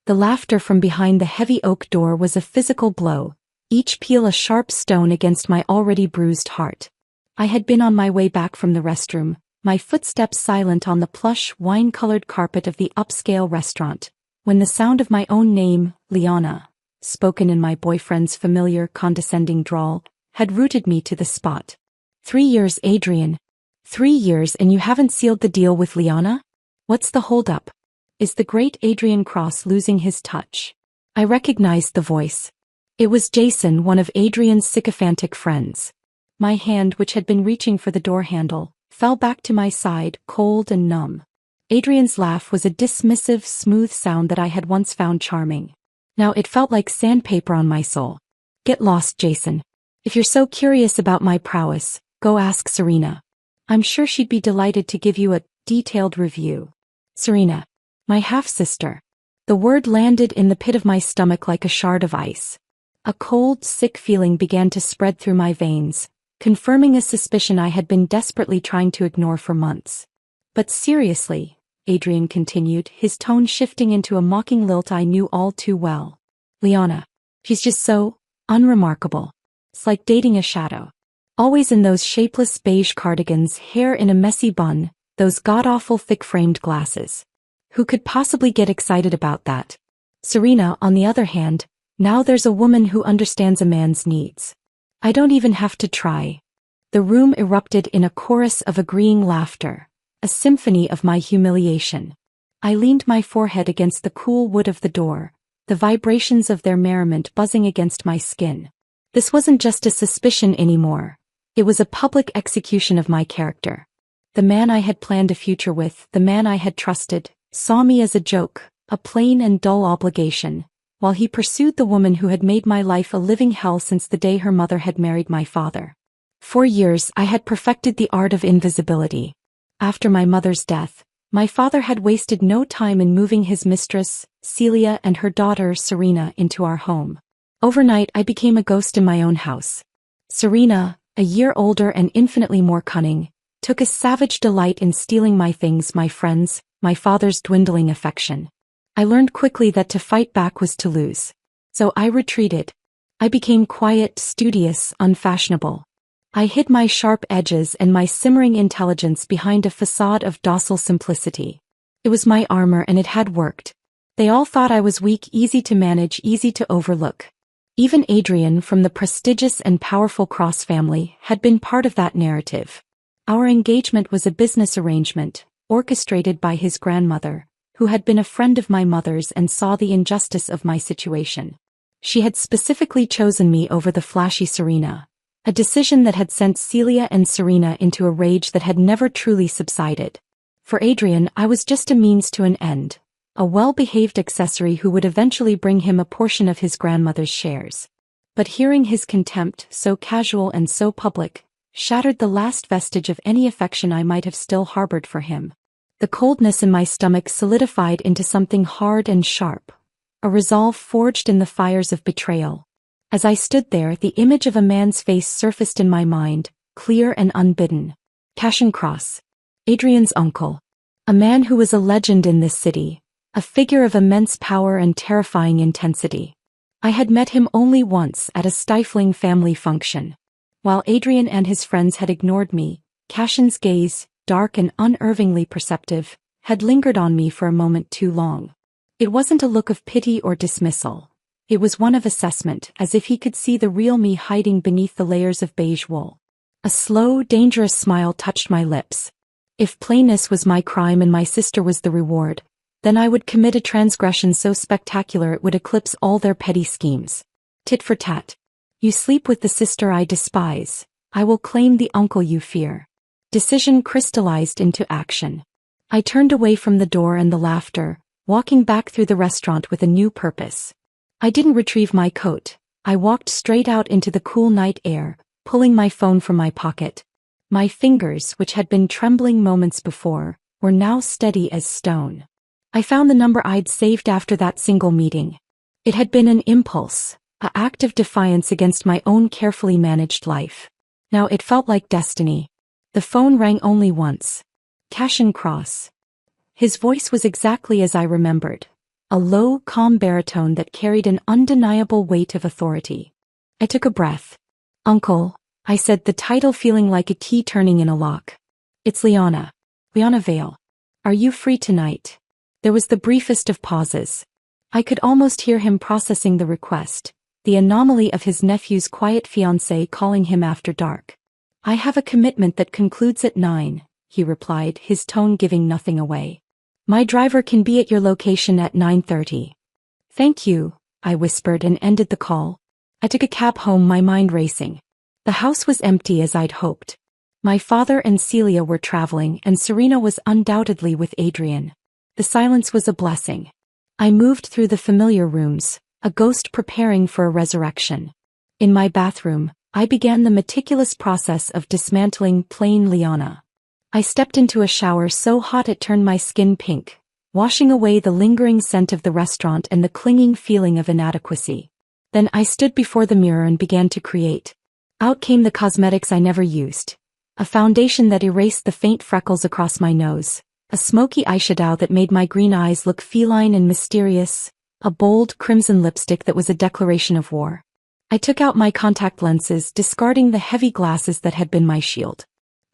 The laughter from behind the heavy oak door was a physical blow, each peal a sharp stone against my already bruised heart. I had been on my way back from the restroom, my footsteps silent on the plush, wine-colored carpet of the upscale restaurant, when the sound of my own name, Liana, spoken in my boyfriend's familiar, condescending drawl, had rooted me to the spot. 3 years, Adrian. 3 years and you haven't sealed the deal with Liana? What's the holdup? Is the great Adrian Cross losing his touch? I recognized the voice. It was Jason, one of Adrian's sycophantic friends. My hand, which had been reaching for the door handle, fell back to my side, cold and numb. Adrian's laugh was a dismissive, smooth sound that I had once found charming. Now it felt like sandpaper on my soul. Get lost, Jason. If you're so curious about my prowess, go ask Serena. I'm sure she'd be delighted to give you a detailed review. Serena. My half-sister. The word landed in the pit of my stomach like a shard of ice. A cold, sick feeling began to spread through my veins, confirming a suspicion I had been desperately trying to ignore for months. But seriously, Adrian continued, his tone shifting into a mocking lilt I knew all too well. Liana. She's just so unremarkable. It's like dating a shadow. Always in those shapeless beige cardigans, hair in a messy bun, those god-awful thick-framed glasses. Who could possibly get excited about that? Serena, on the other hand, now there's a woman who understands a man's needs. I don't even have to try. The room erupted in a chorus of agreeing laughter, a symphony of my humiliation. I leaned my forehead against the cool wood of the door, the vibrations of their merriment buzzing against my skin. This wasn't just a suspicion anymore. It was a public execution of my character. The man I had planned a future with, the man I had trusted, saw me as a joke, a plain and dull obligation, while he pursued the woman who had made my life a living hell since the day her mother had married my father. For years I had perfected the art of invisibility. After my mother's death, my father had wasted no time in moving his mistress, Celia, and her daughter, Serena, into our home. Overnight I became a ghost in my own house. Serena, a year older and infinitely more cunning, took a savage delight in stealing my things, my friends, my father's dwindling affection. I learned quickly that to fight back was to lose. So I retreated. I became quiet, studious, unfashionable. I hid my sharp edges and my simmering intelligence behind a facade of docile simplicity. It was my armor and it had worked. They all thought I was weak, easy to manage, easy to overlook. Even Adrian, from the prestigious and powerful Cross family, had been part of that narrative. Our engagement was a business arrangement, orchestrated by his grandmother, who had been a friend of my mother's and saw the injustice of my situation. She had specifically chosen me over the flashy Serena, a decision that had sent Celia and Serena into a rage that had never truly subsided. For Adrian, I was just a means to an end, a well-behaved accessory who would eventually bring him a portion of his grandmother's shares. But hearing his contempt, so casual and so public, shattered the last vestige of any affection I might have still harbored for him. The coldness in my stomach solidified into something hard and sharp, a resolve forged in the fires of betrayal. As I stood there, the image of a man's face surfaced in my mind, clear and unbidden. Cassian Cross. Adrian's uncle. A man who was a legend in this city, a figure of immense power and terrifying intensity. I had met him only once at a stifling family function. While Adrian and his friends had ignored me, Cassian's gaze, dark and unervingly perceptive, had lingered on me for a moment too long. It wasn't a look of pity or dismissal. It was one of assessment, as if he could see the real me hiding beneath the layers of beige wool. A slow, dangerous smile touched my lips. If plainness was my crime and my sister was the reward, then I would commit a transgression so spectacular it would eclipse all their petty schemes. Tit for tat. You sleep with the sister I despise. I will claim the uncle you fear. Decision crystallized into action. I turned away from the door and the laughter, walking back through the restaurant with a new purpose. I didn't retrieve my coat. I walked straight out into the cool night air, pulling my phone from my pocket. My fingers, which had been trembling moments before, were now steady as stone. I found the number I'd saved after that single meeting. It had been an impulse, an act of defiance against my own carefully managed life. Now it felt like destiny. The phone rang only once. Cassian Cross. His voice was exactly as I remembered. a low, calm baritone that carried an undeniable weight of authority. I took a breath. "Uncle," I said, the title feeling like a key turning in a lock. "It's Liana. Liana Vale. Are you free tonight?" There was the briefest of pauses. I could almost hear him processing the request, the anomaly of his nephew's quiet fiancé calling him after dark. "I have a commitment that concludes at 9, he replied, his tone giving nothing away. "My driver can be at your location at 9:30. "Thank you," I whispered and ended the call. I took a cab home, my mind racing. The house was empty as I'd hoped. My father and Celia were traveling and Serena was undoubtedly with Adrian. The silence was a blessing. I moved through the familiar rooms, a ghost preparing for a resurrection. In my bathroom, I began the meticulous process of dismantling plain Liana. I stepped into a shower so hot it turned my skin pink, washing away the lingering scent of the restaurant and the clinging feeling of inadequacy. Then I stood before the mirror and began to create. Out came the cosmetics I never used. A foundation that erased the faint freckles across my nose, a smoky eyeshadow that made my green eyes look feline and mysterious, a bold crimson lipstick that was a declaration of war. I took out my contact lenses, discarding the heavy glasses that had been my shield.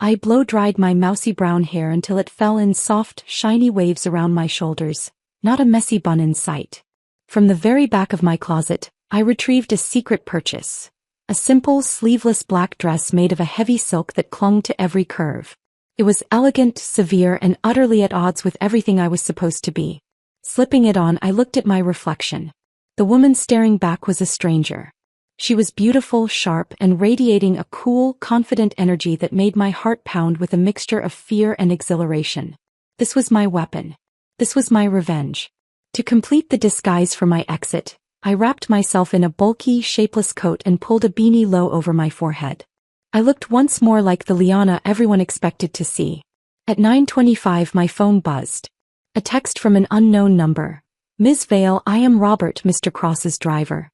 I blow-dried my mousy brown hair until it fell in soft, shiny waves around my shoulders, not a messy bun in sight. From the very back of my closet, I retrieved a secret purchase. A simple, sleeveless black dress made of a heavy silk that clung to every curve. It was elegant, severe, and utterly at odds with everything I was supposed to be. Slipping it on, I looked at my reflection. The woman staring back was a stranger. She was beautiful, sharp, and radiating a cool, confident energy that made my heart pound with a mixture of fear and exhilaration. This was my weapon. This was my revenge. To complete the disguise for my exit, I wrapped myself in a bulky, shapeless coat and pulled a beanie low over my forehead. I looked once more like the Liana everyone expected to see. At 9:25 my phone buzzed. A text from an unknown number. "Ms. Vale, I am Robert, Mr. Cross's driver.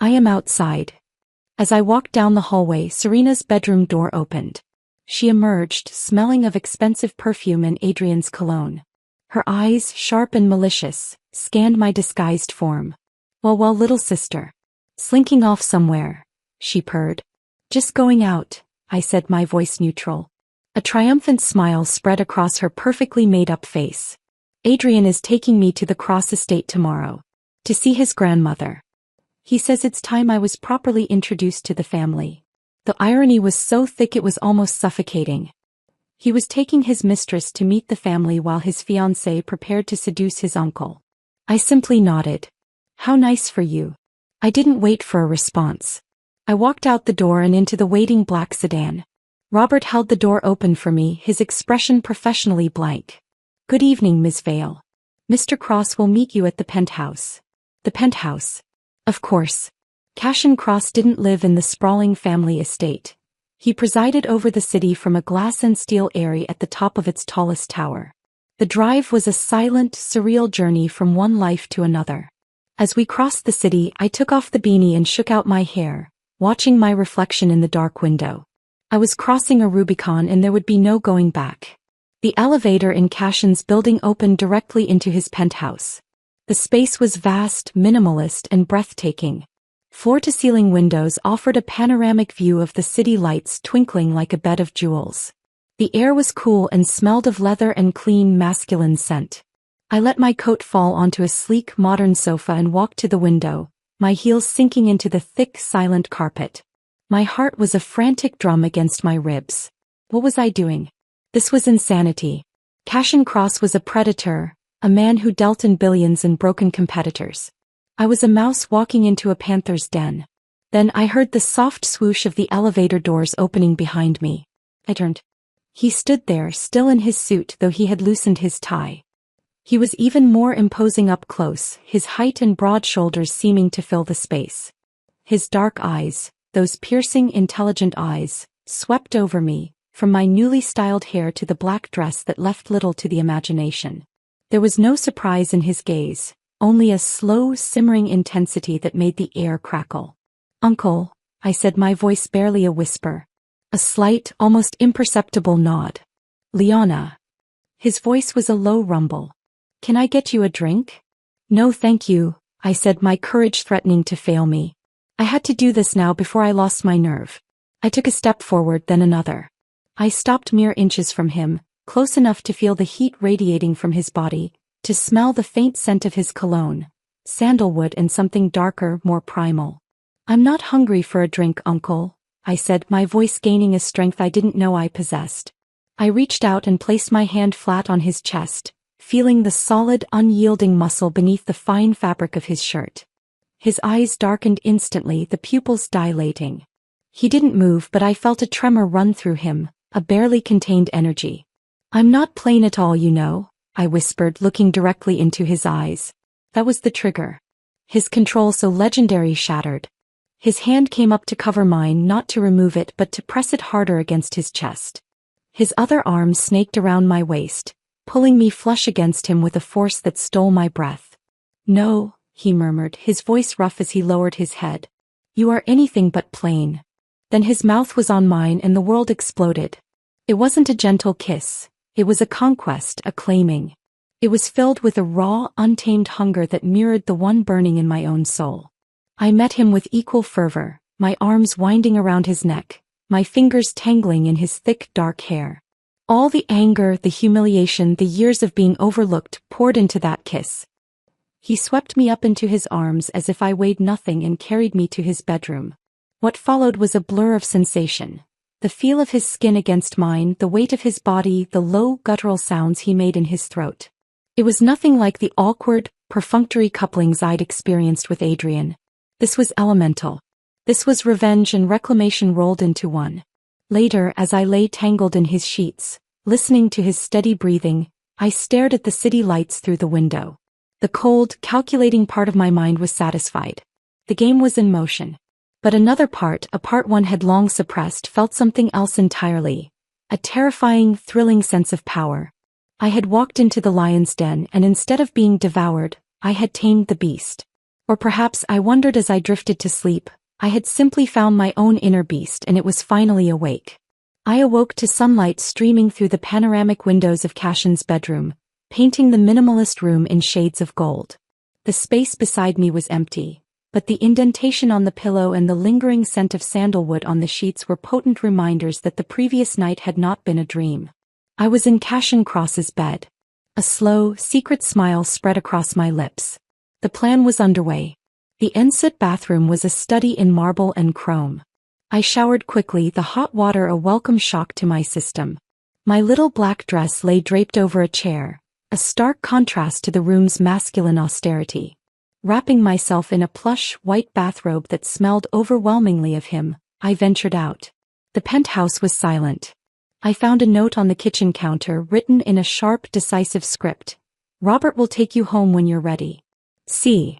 I am outside." As I walked down the hallway, Serena's bedroom door opened. She emerged, smelling of expensive perfume and Adrian's cologne. Her eyes, sharp and malicious, scanned my disguised form. Well, little sister. Slinking off somewhere," she purred. "Just going out," I said, my voice neutral. A triumphant smile spread across her perfectly made-up face. "Adrian is taking me to the Cross estate tomorrow. To see his grandmother. He says it's time I was properly introduced to the family." The irony was so thick it was almost suffocating. He was taking his mistress to meet the family while his fiancé prepared to seduce his uncle. I simply nodded. "How nice for you." I didn't wait for a response. I walked out the door and into the waiting black sedan. Robert held the door open for me, his expression professionally blank. "Good evening, Ms. Vale. Mr. Cross will meet you at the penthouse." The penthouse. Of course. Cashin Cross didn't live in the sprawling family estate. He presided over the city from a glass and steel eyrie at the top of its tallest tower. The drive was a silent, surreal journey from one life to another. As we crossed the city, I took off the beanie and shook out my hair, watching my reflection in the dark window. I was crossing a Rubicon and there would be no going back. The elevator in Cashin's building opened directly into his penthouse. The space was vast, minimalist, and breathtaking. Floor-to-ceiling windows offered a panoramic view of the city lights twinkling like a bed of jewels. The air was cool and smelled of leather and clean, masculine scent. I let my coat fall onto a sleek, modern sofa and walked to the window, my heels sinking into the thick, silent carpet. My heart was a frantic drum against my ribs. What was I doing? This was insanity. Cashin Cross was a predator, a man who dealt in billions and broken competitors. I was a mouse walking into a panther's den. Then I heard the soft swoosh of the elevator doors opening behind me. I turned. He stood there, still in his suit, though he had loosened his tie. He was even more imposing up close, his height and broad shoulders seeming to fill the space. His dark eyes, those piercing, intelligent eyes, swept over me, from my newly styled hair to the black dress that left little to the imagination. There was no surprise in his gaze, only a slow, simmering intensity that made the air crackle. "Uncle," I said, my voice barely a whisper. A slight, almost imperceptible nod. "Liana." His voice was a low rumble. "Can I get you a drink?" No thank you, I said, my courage threatening to fail me. I had to do this now before I lost my nerve. I took a step forward, then another. I stopped mere inches from him, close enough to feel the heat radiating from his body, to smell the faint scent of his cologne, sandalwood and something darker, more primal. I'm not hungry for a drink, uncle, I said, my voice gaining a strength I didn't know I possessed. I reached out and placed my hand flat on his chest, feeling the solid, unyielding muscle beneath the fine fabric of his shirt. His eyes darkened instantly, the pupils dilating. He didn't move, but I felt a tremor run through him, a barely contained energy. I'm not plain at all, you know, I whispered, looking directly into his eyes. That was the trigger. His control so legendary shattered. His hand came up to cover mine, not to remove it but to press it harder against his chest. His other arm snaked around my waist, pulling me flush against him with a force that stole my breath. No, he murmured, his voice rough as he lowered his head. You are anything but plain. Then his mouth was on mine and the world exploded. It wasn't a gentle kiss. It was a conquest, a claiming. It was filled with a raw, untamed hunger that mirrored the one burning in my own soul. I met him with equal fervor, my arms winding around his neck, my fingers tangling in his thick, dark hair. All the anger, the humiliation, the years of being overlooked poured into that kiss. He swept me up into his arms as if I weighed nothing and carried me to his bedroom. What followed was a blur of sensation. The feel of his skin against mine, the weight of his body, the low, guttural sounds he made in his throat. It was nothing like the awkward, perfunctory couplings I'd experienced with Adrian. This was elemental. This was revenge and reclamation rolled into one. Later, as I lay tangled in his sheets, listening to his steady breathing, I stared at the city lights through the window. The cold, calculating part of my mind was satisfied. The game was in motion. But another part, a part one had long suppressed, felt something else entirely. A terrifying, thrilling sense of power. I had walked into the lion's den and instead of being devoured, I had tamed the beast. Or perhaps, I wondered as I drifted to sleep, I had simply found my own inner beast and it was finally awake. I awoke to sunlight streaming through the panoramic windows of Cashin's bedroom, painting the minimalist room in shades of gold. The space beside me was empty, but the indentation on the pillow and the lingering scent of sandalwood on the sheets were potent reminders that the previous night had not been a dream. I was in Cashin Cross's bed. A slow, secret smile spread across my lips. The plan was underway. The ensuite bathroom was a study in marble and chrome. I showered quickly, the hot water a welcome shock to my system. My little black dress lay draped over a chair, a stark contrast to the room's masculine austerity. Wrapping myself in a plush, white bathrobe that smelled overwhelmingly of him, I ventured out. The penthouse was silent. I found a note on the kitchen counter written in a sharp, decisive script. Robert will take you home when you're ready. See.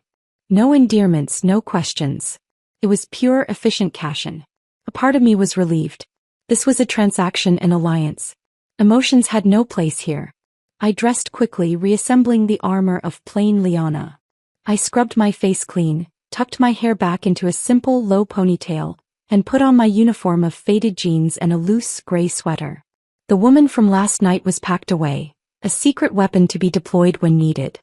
No endearments, no questions. It was pure, efficient Cashin. A part of me was relieved. This was a transaction, an alliance. Emotions had no place here. I dressed quickly, reassembling the armor of plain Liana. I scrubbed my face clean, tucked my hair back into a simple, low ponytail, and put on my uniform of faded jeans and a loose, gray sweater. The woman from last night was packed away, a secret weapon to be deployed when needed.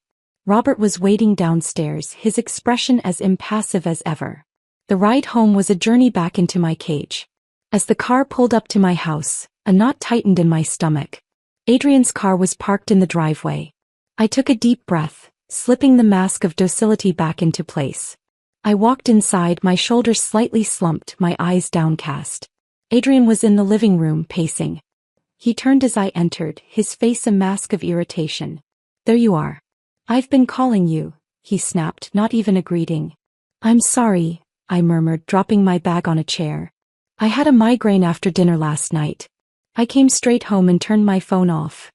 Robert was waiting downstairs, his expression as impassive as ever. The ride home was a journey back into my cage. As the car pulled up to my house, a knot tightened in my stomach. Adrian's car was parked in the driveway. I took a deep breath, slipping the mask of docility back into place. I walked inside, my shoulders slightly slumped, my eyes downcast. Adrian was in the living room, pacing. He turned as I entered, his face a mask of irritation. There you are. I've been calling you, he snapped, not even a greeting. I'm sorry, I murmured, dropping my bag on a chair. I had a migraine after dinner last night. I came straight home and turned my phone off.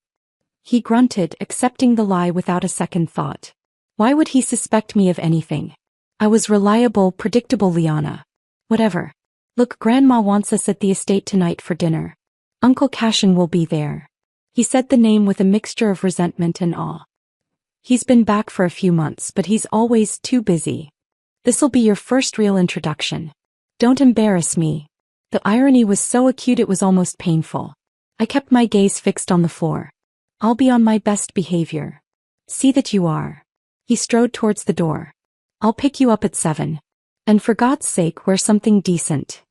He grunted, accepting the lie without a second thought. Why would he suspect me of anything? I was reliable, predictable Liana. Whatever. Look, Grandma wants us at the estate tonight for dinner. Uncle Cashin will be there. He said the name with a mixture of resentment and awe. He's been back for a few months, but he's always too busy. This'll be your first real introduction. Don't embarrass me. The irony was so acute it was almost painful. I kept my gaze fixed on the floor. I'll be on my best behavior. See that you are. He strode towards the door. I'll pick you up at 7. And for God's sake, wear something decent.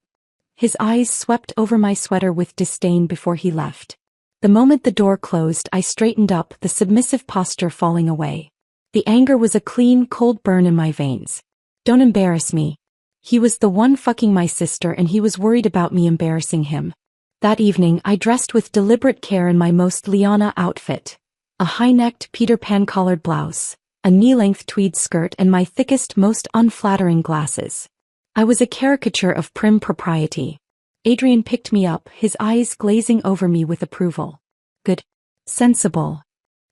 His eyes swept over my sweater with disdain before he left. The moment the door closed, I straightened up, the submissive posture falling away. The anger was a clean, cold burn in my veins. Don't embarrass me. He was the one fucking my sister, and he was worried about me embarrassing him. That evening, I dressed with deliberate care in my most Liana outfit. A high-necked Peter Pan collared blouse, a knee-length tweed skirt, and my thickest, most unflattering glasses. I was a caricature of prim propriety. Adrian picked me up, his eyes glazing over me with approval. Good. Sensible.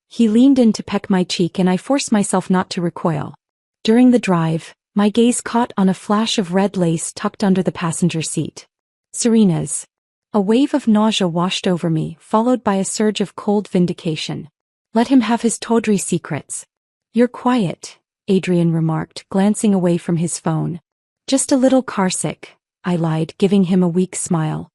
He leaned in to peck my cheek, and I forced myself not to recoil. During the drive, my gaze caught on a flash of red lace tucked under the passenger seat. Serena's. A wave of nausea washed over me, followed by a surge of cold vindication. Let him have his tawdry secrets. You're quiet, Adrian remarked, glancing away from his phone. Just a little carsick, I lied, giving him a weak smile.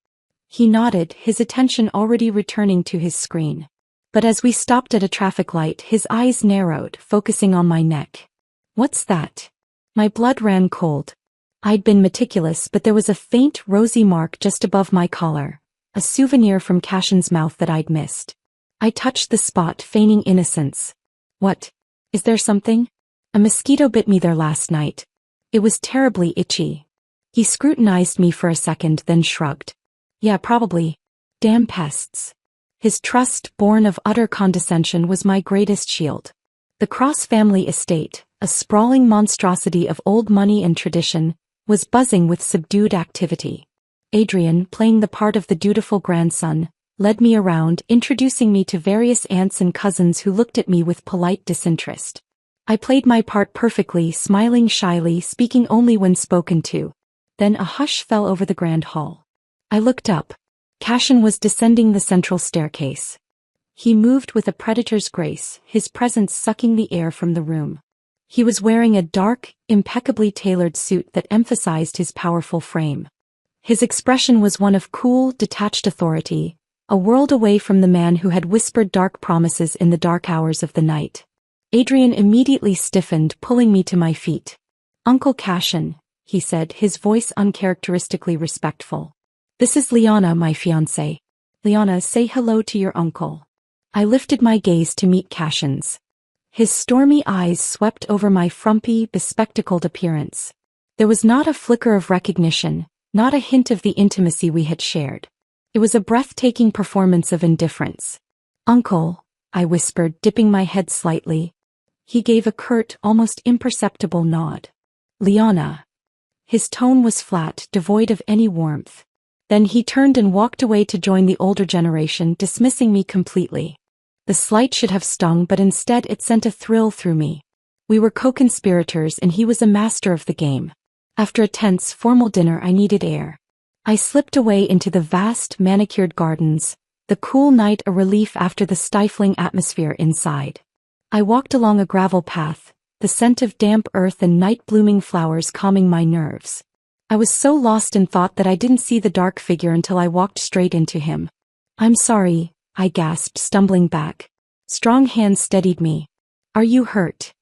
He nodded, his attention already returning to his screen. But as we stopped at a traffic light, his eyes narrowed, focusing on my neck. What's that? My blood ran cold. I'd been meticulous, but there was a faint, rosy mark just above my collar, a souvenir from Cashin's mouth that I'd missed. I touched the spot, feigning innocence. What? Is there something? A mosquito bit me there last night. It was terribly itchy. He scrutinized me for a second, then shrugged. Yeah, probably. Damn pests. His trust, born of utter condescension, was my greatest shield. The Cross family estate, a sprawling monstrosity of old money and tradition, was buzzing with subdued activity. Adrian, playing the part of the dutiful grandson, led me around, introducing me to various aunts and cousins who looked at me with polite disinterest. I played my part perfectly, smiling shyly, speaking only when spoken to. Then a hush fell over the grand hall. I looked up. Cashin was descending the central staircase. He moved with a predator's grace, his presence sucking the air from the room. He was wearing a dark, impeccably tailored suit that emphasized his powerful frame. His expression was one of cool, detached authority, a world away from the man who had whispered dark promises in the dark hours of the night. Adrian immediately stiffened, pulling me to my feet. Uncle Cashin, he said, his voice uncharacteristically respectful. This is Liana, my fiancé. Liana, say hello to your uncle. I lifted my gaze to meet Cashin's. His stormy eyes swept over my frumpy, bespectacled appearance. There was not a flicker of recognition, not a hint of the intimacy we had shared. It was a breathtaking performance of indifference. Uncle, I whispered, dipping my head slightly. He gave a curt, almost imperceptible nod. Liana. His tone was flat, devoid of any warmth. Then he turned and walked away to join the older generation, dismissing me completely. The slight should have stung, but instead it sent a thrill through me. We were co-conspirators, and he was a master of the game. After a tense, formal dinner, I needed air. I slipped away into the vast, manicured gardens, the cool night a relief after the stifling atmosphere inside. I walked along a gravel path, the scent of damp earth and night-blooming flowers calming my nerves. I was so lost in thought that I didn't see the dark figure until I walked straight into him. I'm sorry, I gasped, stumbling back. Strong hands steadied me. Are you hurt?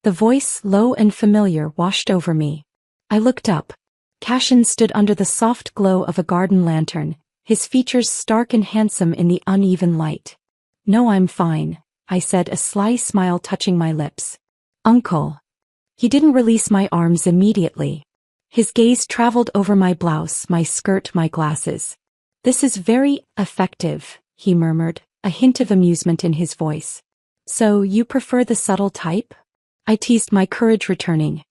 The voice, low and familiar, washed over me. I looked up. Cashin stood under the soft glow of a garden lantern, his features stark and handsome in the uneven light. No, I'm fine, I said, a sly smile touching my lips. Uncle. He didn't release my arms immediately. His gaze traveled over my blouse, my skirt, my glasses. This is very effective, he murmured, a hint of amusement in his voice. So, you prefer the subtle type? I teased, my courage returning.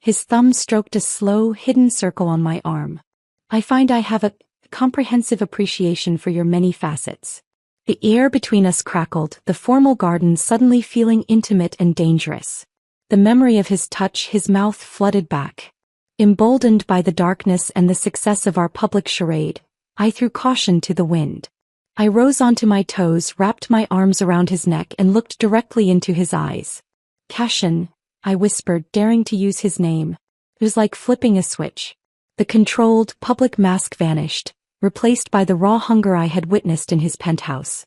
His thumb stroked a slow, hidden circle on my arm. I find I have a comprehensive appreciation for your many facets. The air between us crackled, the formal garden suddenly feeling intimate and dangerous. The memory of his touch, his mouth flooded back. Emboldened by the darkness and the success of our public charade, I threw caution to the wind. I rose onto my toes, wrapped my arms around his neck, and looked directly into his eyes. Cashin, I whispered, daring to use his name. It was like flipping a switch. The controlled, public mask vanished, replaced by the raw hunger I had witnessed in his penthouse.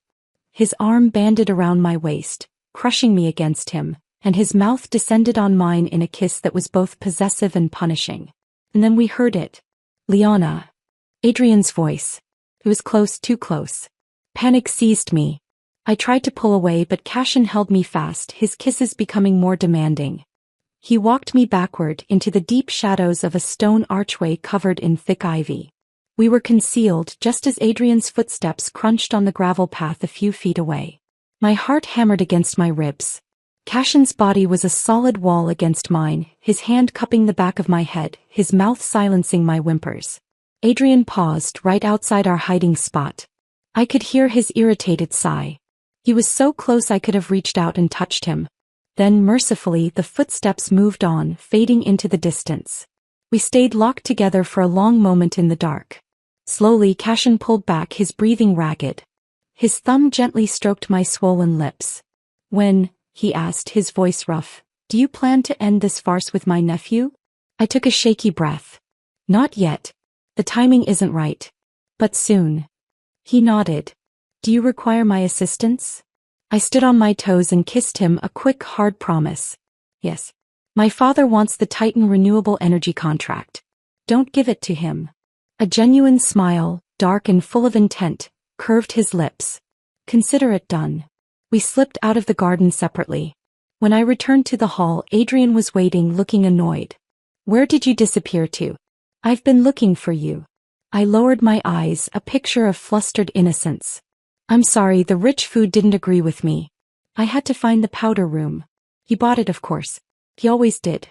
His arm banded around my waist, crushing me against him, and his mouth descended on mine in a kiss that was both possessive and punishing. And then we heard it. Liana. Adrian's voice. It was close, too close. Panic seized me. I tried to pull away, but Cashin held me fast, his kisses becoming more demanding. He walked me backward into the deep shadows of a stone archway covered in thick ivy. We were concealed just as Adrian's footsteps crunched on the gravel path a few feet away. My heart hammered against my ribs. Cashin's body was a solid wall against mine, his hand cupping the back of my head, his mouth silencing my whimpers. Adrian paused right outside our hiding spot. I could hear his irritated sigh. He was so close I could have reached out and touched him. Then, mercifully, the footsteps moved on, fading into the distance. We stayed locked together for a long moment in the dark. Slowly, Cashin pulled back, his breathing ragged. His thumb gently stroked my swollen lips. "When," he asked, his voice rough, "do you plan to end this farce with my nephew?" I took a shaky breath. "Not yet. The timing isn't right. But soon." He nodded. "Do you require my assistance?" I stood on my toes and kissed him, a quick, hard promise. "Yes. My father wants the Titan renewable energy contract. Don't give it to him." A genuine smile, dark and full of intent, curved his lips. "Consider it done." We slipped out of the garden separately. When I returned to the hall, Adrian was waiting, looking annoyed. "Where did you disappear to?" "I've been looking for you." I lowered my eyes, a picture of flustered innocence. "I'm sorry, the rich food didn't agree with me. I had to find the powder room." He bought it, of course. He always did.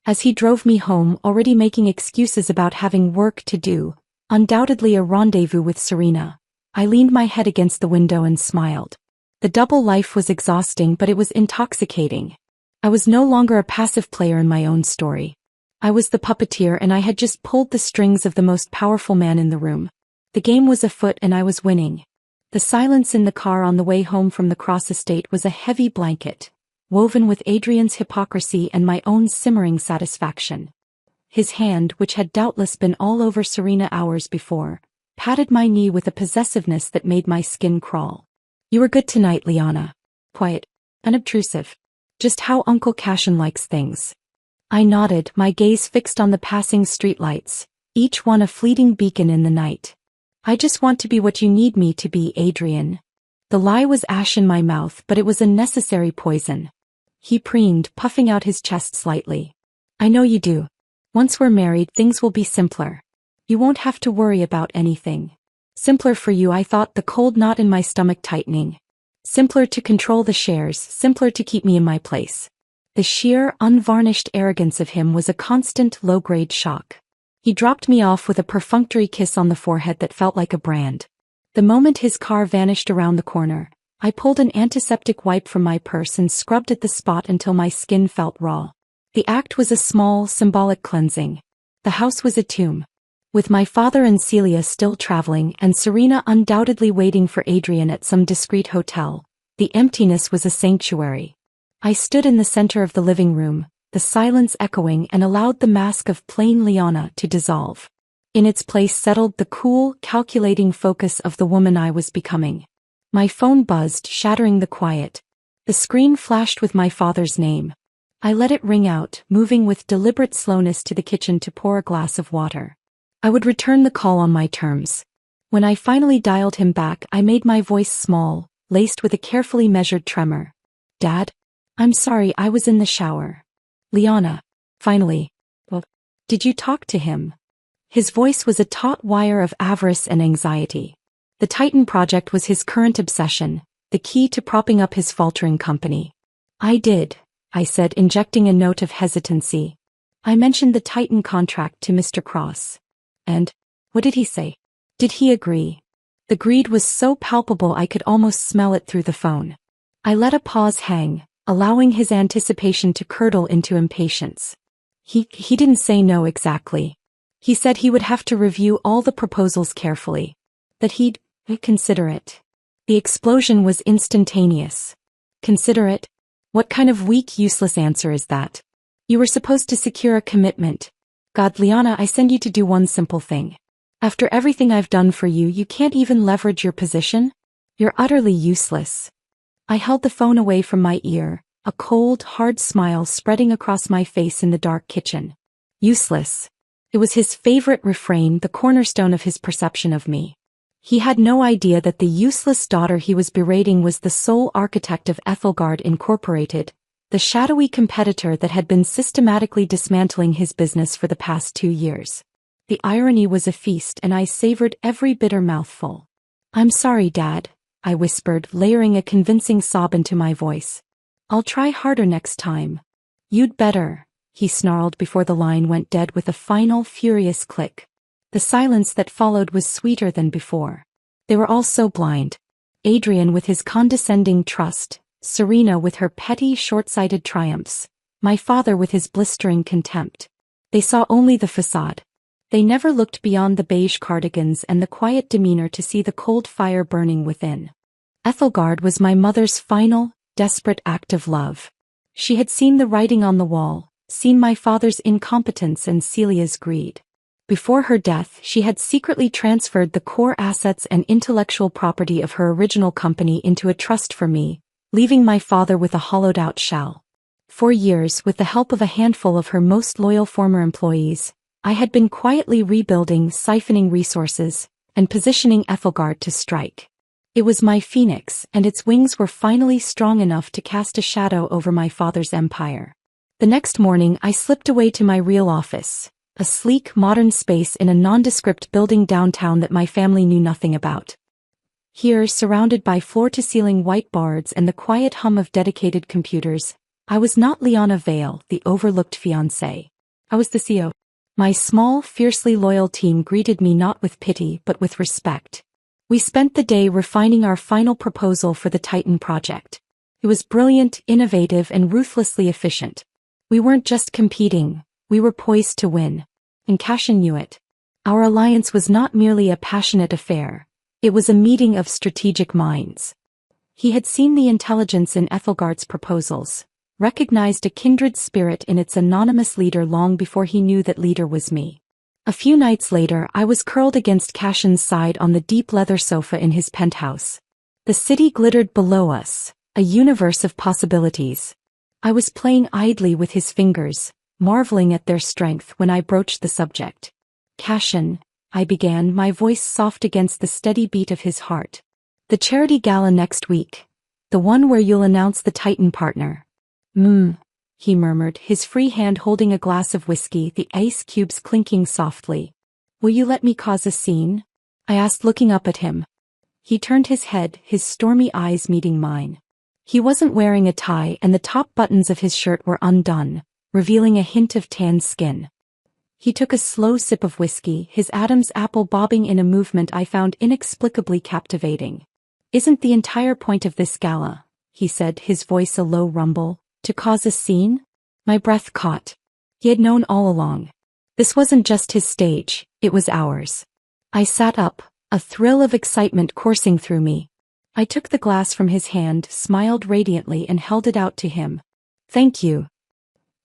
As he drove me home, already making excuses about having work to do, undoubtedly a rendezvous with Serena, I leaned my head against the window and smiled. The double life was exhausting, but it was intoxicating. I was no longer a passive player in my own story. I was the puppeteer, and I had just pulled the strings of the most powerful man in the room. The game was afoot and I was winning. The silence in the car on the way home from the Cross estate was a heavy blanket, woven with Adrian's hypocrisy and my own simmering satisfaction. His hand, which had doubtless been all over Serena hours before, patted my knee with a possessiveness that made my skin crawl. "You were good tonight, Liana. Quiet, unobtrusive. Just how Uncle Cashin likes things." I nodded, my gaze fixed on the passing streetlights, each one a fleeting beacon in the night. "I just want to be what you need me to be, Adrian." The lie was ash in my mouth, but it was a necessary poison. He preened, puffing out his chest slightly. "I know you do. Once we're married, things will be simpler. You won't have to worry about anything." Simpler for you, I thought, the cold knot in my stomach tightening. Simpler to control the shares, simpler to keep me in my place. The sheer, unvarnished arrogance of him was a constant, low-grade shock. He dropped me off with a perfunctory kiss on the forehead that felt like a brand. The moment his car vanished around the corner, I pulled an antiseptic wipe from my purse and scrubbed at the spot until my skin felt raw. The act was a small, symbolic cleansing. The house was a tomb. With my father and Celia still traveling and Serena undoubtedly waiting for Adrian at some discreet hotel, the emptiness was a sanctuary. I stood in the center of the living room, the silence echoing, and allowed the mask of plain Liana to dissolve. In its place settled the cool, calculating focus of the woman I was becoming. My phone buzzed, shattering the quiet. The screen flashed with my father's name. I let it ring out, moving with deliberate slowness to the kitchen to pour a glass of water. I would return the call on my terms. When I finally dialed him back, I made my voice small, laced with a carefully measured tremor. "Dad? I'm sorry, I was in the shower." "Liana." Finally. "Well, did you talk to him?" His voice was a taut wire of avarice and anxiety. The Titan project was his current obsession, the key to propping up his faltering company. "I did," I said, injecting a note of hesitancy. "I mentioned the Titan contract to Mr. Cross." "And what did he say? Did he agree?" The greed was so palpable I could almost smell it through the phone. I let a pause hang, allowing his anticipation to curdle into impatience. He didn't say no exactly. He said he would have to review all the proposals carefully. That he'd consider it. The explosion was instantaneous. Consider it? What kind of weak, useless answer is that? You were supposed to secure a commitment. God, Liana, I send you to do one simple thing. After everything I've done for you, you can't even leverage your position? You're utterly useless. I held the phone away from my ear, a cold, hard smile spreading across my face in the dark kitchen. Useless. It was his favorite refrain, the cornerstone of his perception of me. He had no idea that the useless daughter he was berating was the sole architect of Ethelgard Incorporated, the shadowy competitor that had been systematically dismantling his business for the past 2 years. The irony was a feast, and I savored every bitter mouthful. "I'm sorry, Dad," I whispered, layering a convincing sob into my voice. "I'll try harder next time." "You'd better," he snarled before the line went dead with a final, furious click. The silence that followed was sweeter than before. They were all so blind. Adrian with his condescending trust, Serena with her petty, short-sighted triumphs, my father with his blistering contempt. They saw only the facade. They never looked beyond the beige cardigans and the quiet demeanor to see the cold fire burning within. Ethelgard was my mother's final, desperate act of love. She had seen the writing on the wall, seen my father's incompetence and Celia's greed. Before her death, she had secretly transferred the core assets and intellectual property of her original company into a trust for me, leaving my father with a hollowed-out shell. For years, with the help of a handful of her most loyal former employees, I had been quietly rebuilding, siphoning resources, and positioning Ethelgard to strike. It was my phoenix, and its wings were finally strong enough to cast a shadow over my father's empire. The next morning, I slipped away to my real office, a sleek, modern space in a nondescript building downtown that my family knew nothing about. Here, surrounded by floor-to-ceiling whiteboards and the quiet hum of dedicated computers, I was not Liana Vale, the overlooked fiancé. I was the CEO. My small, fiercely loyal team greeted me not with pity but with respect. We spent the day refining our final proposal for the Titan project. It was brilliant, innovative, and ruthlessly efficient. We weren't just competing, we were poised to win. And Cashin knew it. Our alliance was not merely a passionate affair. It was a meeting of strategic minds. He had seen the intelligence in Ethelgard's proposals, recognized a kindred spirit in its anonymous leader long before he knew that leader was me. A few nights later, I was curled against Cashin's side on the deep leather sofa in his penthouse. The city glittered below us, a universe of possibilities. I was playing idly with his fingers, marveling at their strength when I broached the subject. "Cashin," I began, my voice soft against the steady beat of his heart. "The charity gala next week. The one where you'll announce the Titan partner." He murmured, his free hand holding a glass of whiskey, the ice cubes clinking softly. "Will you let me cause a scene?" I asked, looking up at him. He turned his head, his stormy eyes meeting mine. He wasn't wearing a tie, and the top buttons of his shirt were undone, revealing a hint of tanned skin. He took a slow sip of whiskey, his Adam's apple bobbing in a movement I found inexplicably captivating. "Isn't the entire point of this gala," he said, his voice a low rumble, "to cause a scene?" My breath caught. He had known all along. This wasn't just his stage, it was ours. I sat up, a thrill of excitement coursing through me. I took the glass from his hand, smiled radiantly, and held it out to him. "Thank you."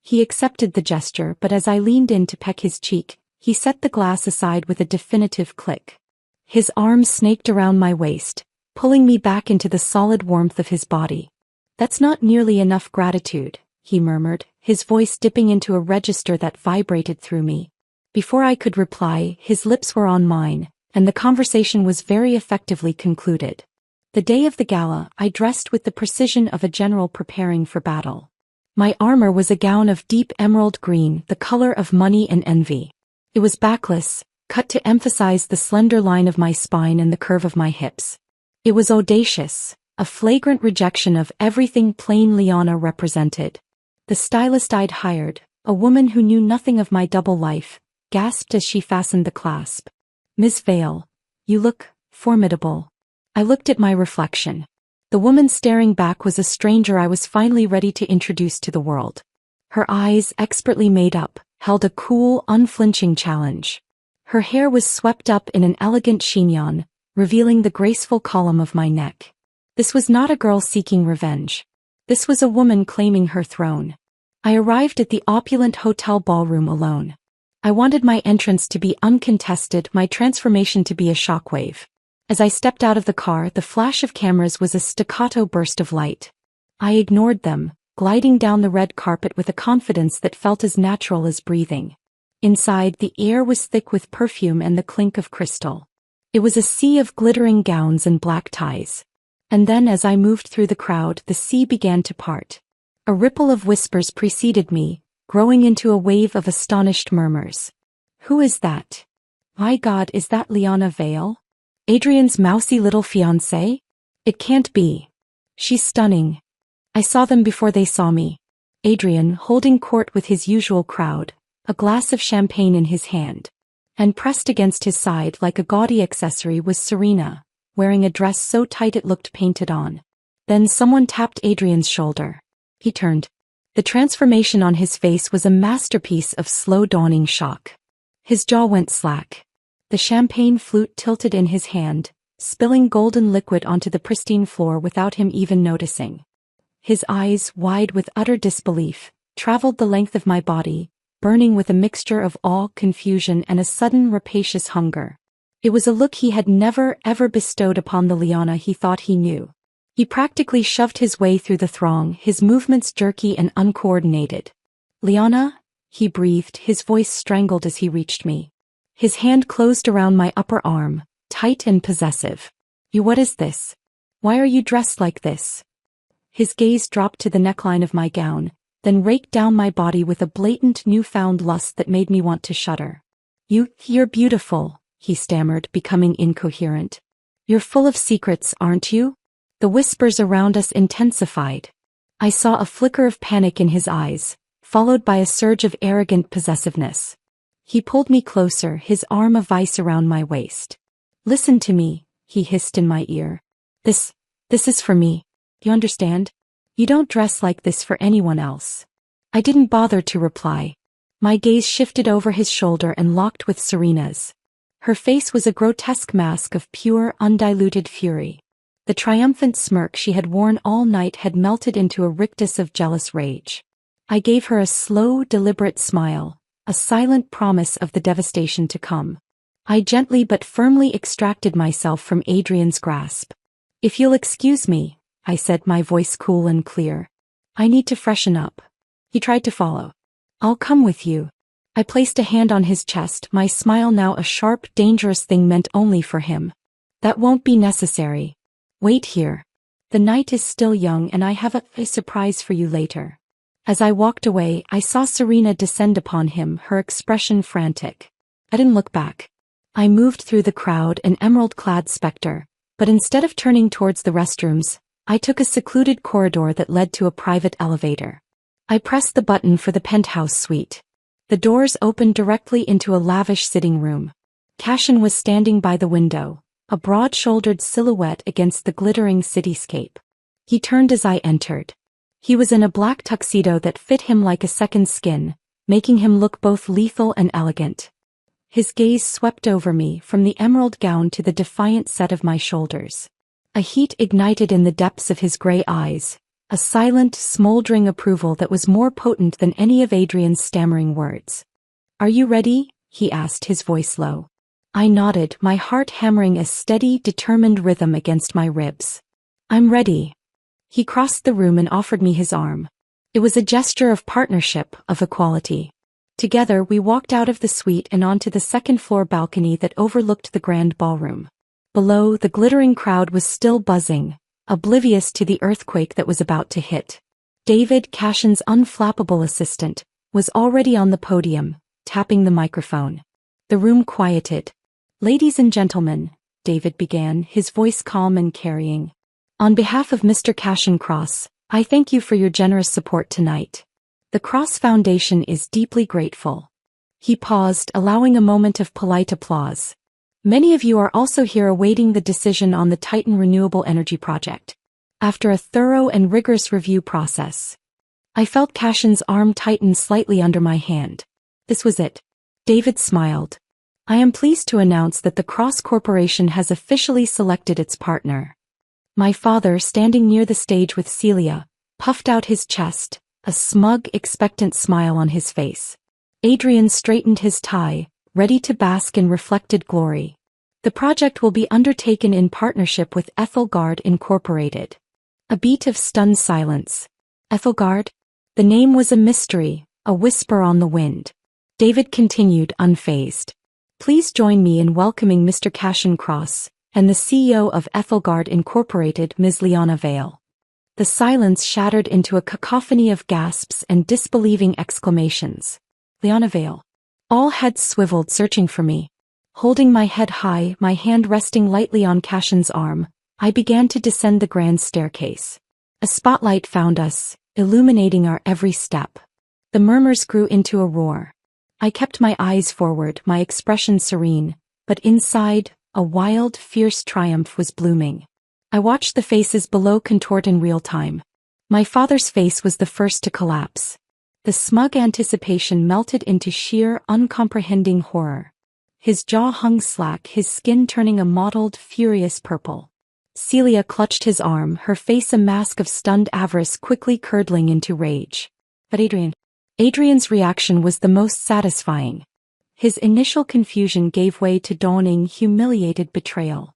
He accepted the gesture, but as I leaned in to peck his cheek, he set the glass aside with a definitive click. His arms snaked around my waist, pulling me back into the solid warmth of his body. "That's not nearly enough gratitude," he murmured, his voice dipping into a register that vibrated through me. Before I could reply, his lips were on mine, and the conversation was very effectively concluded. The day of the gala, I dressed with the precision of a general preparing for battle. My armor was a gown of deep emerald green, the color of money and envy. It was backless, cut to emphasize the slender line of my spine and the curve of my hips. It was audacious, a flagrant rejection of everything plain Liana represented. The stylist I'd hired, a woman who knew nothing of my double life, gasped as she fastened the clasp. "Miss Vale, you look formidable." I looked at my reflection. The woman staring back was a stranger I was finally ready to introduce to the world. Her eyes, expertly made up, held a cool, unflinching challenge. Her hair was swept up in an elegant chignon, revealing the graceful column of my neck. This was not a girl seeking revenge. This was a woman claiming her throne. I arrived at the opulent hotel ballroom alone. I wanted my entrance to be uncontested, my transformation to be a shockwave. As I stepped out of the car, the flash of cameras was a staccato burst of light. I ignored them, gliding down the red carpet with a confidence that felt as natural as breathing. Inside, the air was thick with perfume and the clink of crystal. It was a sea of glittering gowns and black ties. And then as I moved through the crowd, the sea began to part. A ripple of whispers preceded me, growing into a wave of astonished murmurs. Who is that? My God, is that Liana Vale? Adrian's mousy little fiancé? It can't be. She's stunning. I saw them before they saw me. Adrian, holding court with his usual crowd, a glass of champagne in his hand. And pressed against his side like a gaudy accessory was Serena, wearing a dress so tight it looked painted on. Then someone tapped Adrian's shoulder. He turned. The transformation on his face was a masterpiece of slow dawning shock. His jaw went slack. The champagne flute tilted in his hand, spilling golden liquid onto the pristine floor without him even noticing. His eyes, wide with utter disbelief, traveled the length of my body, burning with a mixture of awe, confusion, and a sudden rapacious hunger. It was a look he had never ever bestowed upon the Liana he thought he knew. He practically shoved his way through the throng, his movements jerky and uncoordinated. Liana? He breathed, his voice strangled as he reached me. His hand closed around my upper arm, tight and possessive. What is this? Why are you dressed like this? His gaze dropped to the neckline of my gown, then raked down my body with a blatant newfound lust that made me want to shudder. You're beautiful, he stammered, becoming incoherent. You're full of secrets, aren't you? The whispers around us intensified. I saw a flicker of panic in his eyes, followed by a surge of arrogant possessiveness. He pulled me closer, his arm a vice around my waist. Listen to me, he hissed in my ear. This is for me. You understand? You don't dress like this for anyone else. I didn't bother to reply. My gaze shifted over his shoulder and locked with Serena's. Her face was a grotesque mask of pure, undiluted fury. The triumphant smirk she had worn all night had melted into a rictus of jealous rage. I gave her a slow, deliberate smile, a silent promise of the devastation to come. I gently but firmly extracted myself from Adrian's grasp. If you'll excuse me, I said, my voice cool and clear. I need to freshen up. He tried to follow. I'll come with you. I placed a hand on his chest, my smile now a sharp, dangerous thing meant only for him. That won't be necessary. Wait here. The night is still young and I have a surprise for you later. As I walked away, I saw Serena descend upon him, her expression frantic. I didn't look back. I moved through the crowd, an emerald-clad specter, but instead of turning towards the restrooms, I took a secluded corridor that led to a private elevator. I pressed the button for the penthouse suite. The doors opened directly into a lavish sitting room. Cashin was standing by the window, a broad-shouldered silhouette against the glittering cityscape. He turned as I entered. He was in a black tuxedo that fit him like a second skin, making him look both lethal and elegant. His gaze swept over me, from the emerald gown to the defiant set of my shoulders. A heat ignited in the depths of his gray eyes, a silent, smoldering approval that was more potent than any of Adrian's stammering words. Are you ready? He asked, his voice low. I nodded, my heart hammering a steady, determined rhythm against my ribs. I'm ready. He crossed the room and offered me his arm. It was a gesture of partnership, of equality. Together we walked out of the suite and onto the second-floor balcony that overlooked the grand ballroom. Below, the glittering crowd was still buzzing, oblivious to the earthquake that was about to hit. David, Cashin's unflappable assistant, was already on the podium, tapping the microphone. The room quieted. Ladies and gentlemen, David began, his voice calm and carrying. On behalf of Mr. Cashin Cross, I thank you for your generous support tonight. The Cross Foundation is deeply grateful. He paused, allowing a moment of polite applause. Many of you are also here awaiting the decision on the Titan Renewable Energy Project. After a thorough and rigorous review process, I felt Cashin's arm tighten slightly under my hand. This was it. David smiled. I am pleased to announce that the Cross Corporation has officially selected its partner. My father, standing near the stage with Celia, puffed out his chest, a smug, expectant smile on his face. Adrian straightened his tie, ready to bask in reflected glory. The project will be undertaken in partnership with Ethelgard Incorporated. A beat of stunned silence. Ethelgard? The name was a mystery, a whisper on the wind. David continued unfazed. Please join me in welcoming Mr. Cassian Cross, and the CEO of Ethelgard Incorporated, Ms. Liana Vale. The silence shattered into a cacophony of gasps and disbelieving exclamations. Liana Vale. All heads swiveled, searching for me. Holding my head high, my hand resting lightly on Cassian's arm, I began to descend the grand staircase. A spotlight found us, illuminating our every step. The murmurs grew into a roar. I kept my eyes forward, my expression serene, but inside, a wild, fierce triumph was blooming. I watched the faces below contort in real time. My father's face was the first to collapse. The smug anticipation melted into sheer, uncomprehending horror. His jaw hung slack, his skin turning a mottled, furious purple. Celia clutched his arm, her face a mask of stunned avarice quickly curdling into rage. But Adrian's reaction was the most satisfying. His initial confusion gave way to dawning, humiliated betrayal.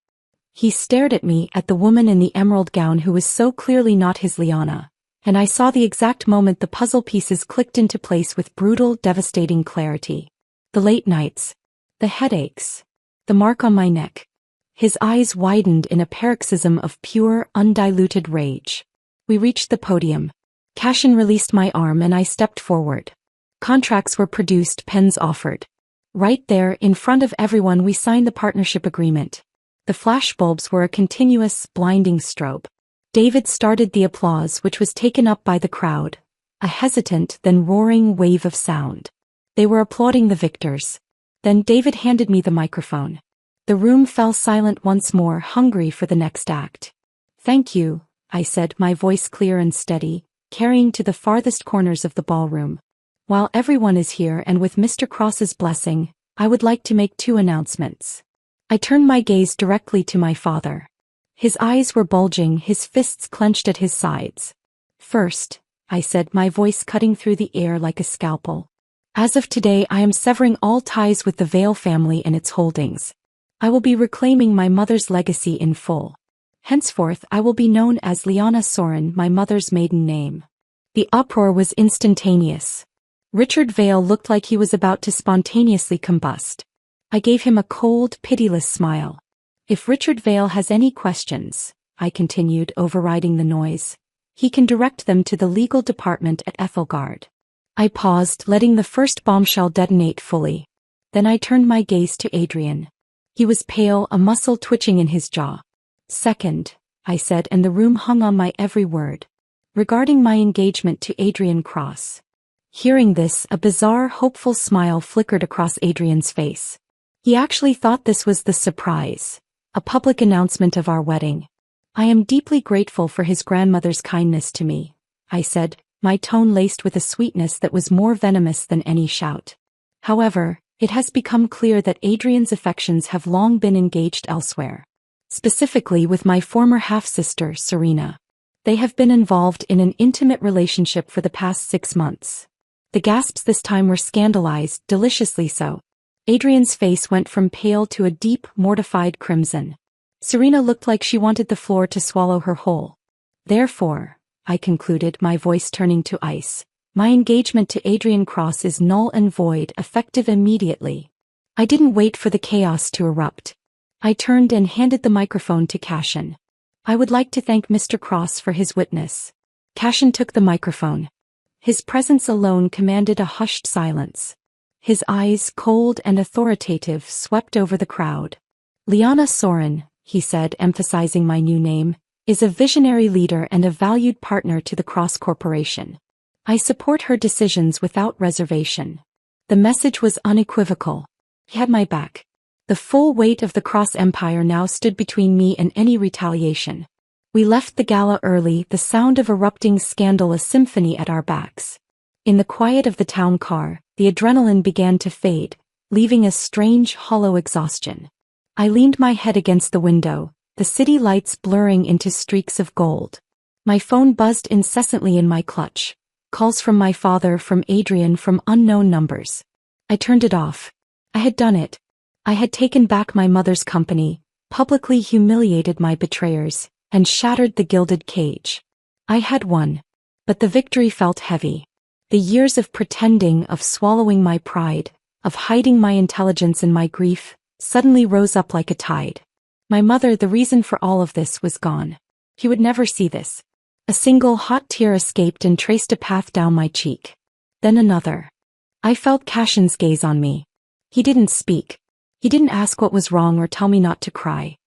He stared at me, at the woman in the emerald gown who was so clearly not his Liana, and I saw the exact moment the puzzle pieces clicked into place with brutal, devastating clarity. The late nights. The headaches. The mark on my neck. His eyes widened in a paroxysm of pure, undiluted rage. We reached the podium. Cassian released my arm and I stepped forward. Contracts were produced, pens offered. Right there, in front of everyone, we signed the partnership agreement. The flashbulbs were a continuous, blinding strobe. David started the applause, which was taken up by the crowd, a hesitant, then roaring wave of sound. They were applauding the victors. Then David handed me the microphone. The room fell silent once more, hungry for the next act. Thank you, I said, my voice clear and steady, carrying to the farthest corners of the ballroom. While everyone is here and with Mr. Cross's blessing, I would like to make 2 announcements. I turned my gaze directly to my father. His eyes were bulging, his fists clenched at his sides. First, I said, my voice cutting through the air like a scalpel. As of today, I am severing all ties with the Vale family and its holdings. I will be reclaiming my mother's legacy in full. Henceforth, I will be known as Liana Soren, my mother's maiden name. The uproar was instantaneous. Richard Vale looked like he was about to spontaneously combust. I gave him a cold, pitiless smile. If Richard Vale has any questions, I continued, overriding the noise, he can direct them to the legal department at Ethelgard. I paused, letting the first bombshell detonate fully. Then I turned my gaze to Adrian. He was pale, a muscle twitching in his jaw. Second, I said, and the room hung on my every word. Regarding my engagement to Adrian Cross. Hearing this, a bizarre, hopeful smile flickered across Adrian's face. He actually thought this was the surprise, a public announcement of our wedding. I am deeply grateful for his grandmother's kindness to me, I said, my tone laced with a sweetness that was more venomous than any shout. However, it has become clear that Adrian's affections have long been engaged elsewhere. Specifically with my former half-sister, Serena. They have been involved in an intimate relationship for the past 6 months. The gasps this time were scandalized, deliciously so. Adrian's face went from pale to a deep, mortified crimson. Serena looked like she wanted the floor to swallow her whole. Therefore, I concluded, my voice turning to ice, my engagement to Adrian Cross is null and void, effective immediately. I didn't wait for the chaos to erupt. I turned and handed the microphone to Cassian. I would like to thank Mr. Cross for his witness. Cassian took the microphone. His presence alone commanded a hushed silence. His eyes, cold and authoritative, swept over the crowd. Liana Soren, he said, emphasizing my new name, is a visionary leader and a valued partner to the Cross Corporation. I support her decisions without reservation. The message was unequivocal. He had my back. The full weight of the Cross Empire now stood between me and any retaliation. We left the gala early, the sound of erupting scandal a symphony at our backs. In the quiet of the town car, the adrenaline began to fade, leaving a strange, hollow exhaustion. I leaned my head against the window, the city lights blurring into streaks of gold. My phone buzzed incessantly in my clutch. Calls from my father, from Adrian, from unknown numbers. I turned it off. I had done it. I had taken back my mother's company, publicly humiliated my betrayers, and shattered the gilded cage. I had won. But the victory felt heavy. The years of pretending, of swallowing my pride, of hiding my intelligence and my grief, suddenly rose up like a tide. My mother, the reason for all of this, was gone. He would never see this. A single hot tear escaped and traced a path down my cheek. Then another. I felt Cashin's gaze on me. He didn't speak. He didn't ask what was wrong or tell me not to cry.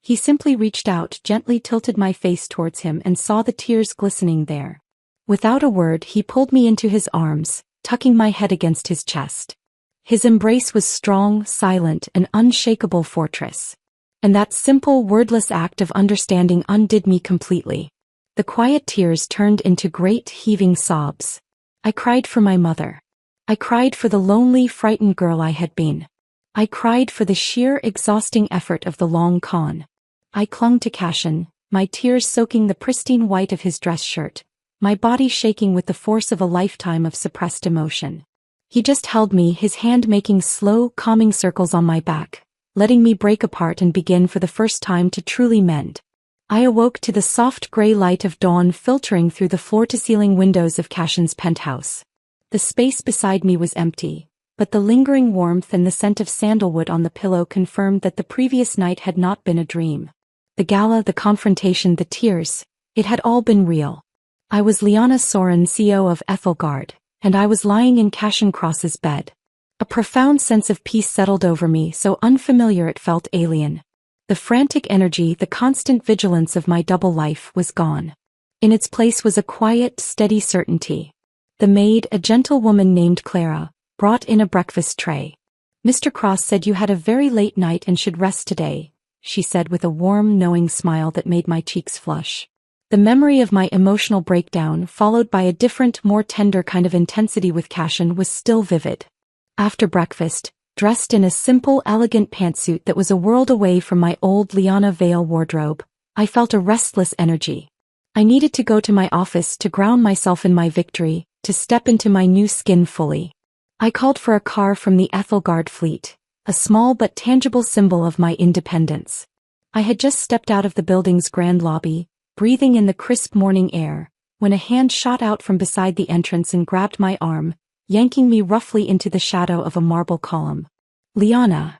He simply reached out, gently tilted my face towards him, and saw the tears glistening there. Without a word, he pulled me into his arms, tucking my head against his chest. His embrace was strong, silent, an unshakable fortress. And that simple, wordless act of understanding undid me completely. The quiet tears turned into great, heaving sobs. I cried for my mother. I cried for the lonely, frightened girl I had been. I cried for the sheer, exhausting effort of the long con. I clung to Cashin, my tears soaking the pristine white of his dress shirt, my body shaking with the force of a lifetime of suppressed emotion. He just held me, his hand making slow, calming circles on my back, letting me break apart and begin for the first time to truly mend. I awoke to the soft gray light of dawn filtering through the floor-to-ceiling windows of Cashin's penthouse. The space beside me was empty, but the lingering warmth and the scent of sandalwood on the pillow confirmed that the previous night had not been a dream. The gala, the confrontation, the tears, it had all been real. I was Liana Soren, CEO of Ethelgard, and I was lying in Cashin Cross's bed. A profound sense of peace settled over me, so unfamiliar it felt alien. The frantic energy, the constant vigilance of my double life was gone. In its place was a quiet, steady certainty. The maid, a gentle woman named Clara, brought in a breakfast tray. "Mr. Cross said you had a very late night and should rest today," she said with a warm, knowing smile that made my cheeks flush. The memory of my emotional breakdown, followed by a different, more tender kind of intensity with Cashin, was still vivid. After breakfast, dressed in a simple, elegant pantsuit that was a world away from my old Liana Vale wardrobe, I felt a restless energy. I needed to go to my office to ground myself in my victory, to step into my new skin fully. I called for a car from the Ethelgard fleet, a small but tangible symbol of my independence. I had just stepped out of the building's grand lobby, breathing in the crisp morning air, when a hand shot out from beside the entrance and grabbed my arm, yanking me roughly into the shadow of a marble column. "Liana."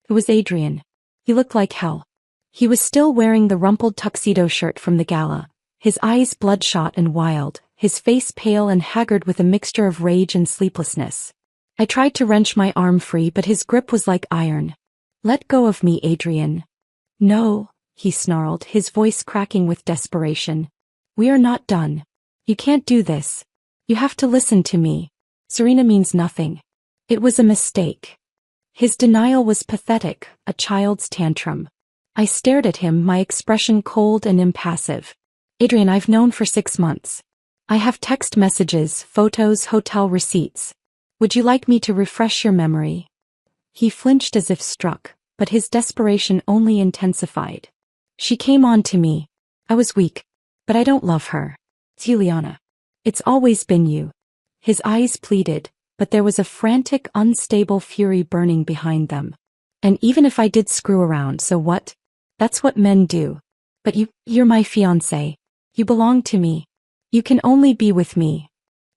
It was Adrian. He looked like hell. He was still wearing the rumpled tuxedo shirt from the gala, his eyes bloodshot and wild, his face pale and haggard with a mixture of rage and sleeplessness. I tried to wrench my arm free, but his grip was like iron. "Let go of me, Adrian." "No," he snarled, his voice cracking with desperation. "We are not done. You can't do this. You have to listen to me. Serena means nothing. It was a mistake." His denial was pathetic, a child's tantrum. I stared at him, my expression cold and impassive. "Adrian, I've known for 6 months. I have text messages, photos, hotel receipts. Would you like me to refresh your memory?" He flinched as if struck, but his desperation only intensified. "She came on to me. I was weak. But I don't love her. It's you, Liana. It's always been you." His eyes pleaded, but there was a frantic, unstable fury burning behind them. "And even if I did screw around, so what? That's what men do. But you're my fiancé. You belong to me. You can only be with me."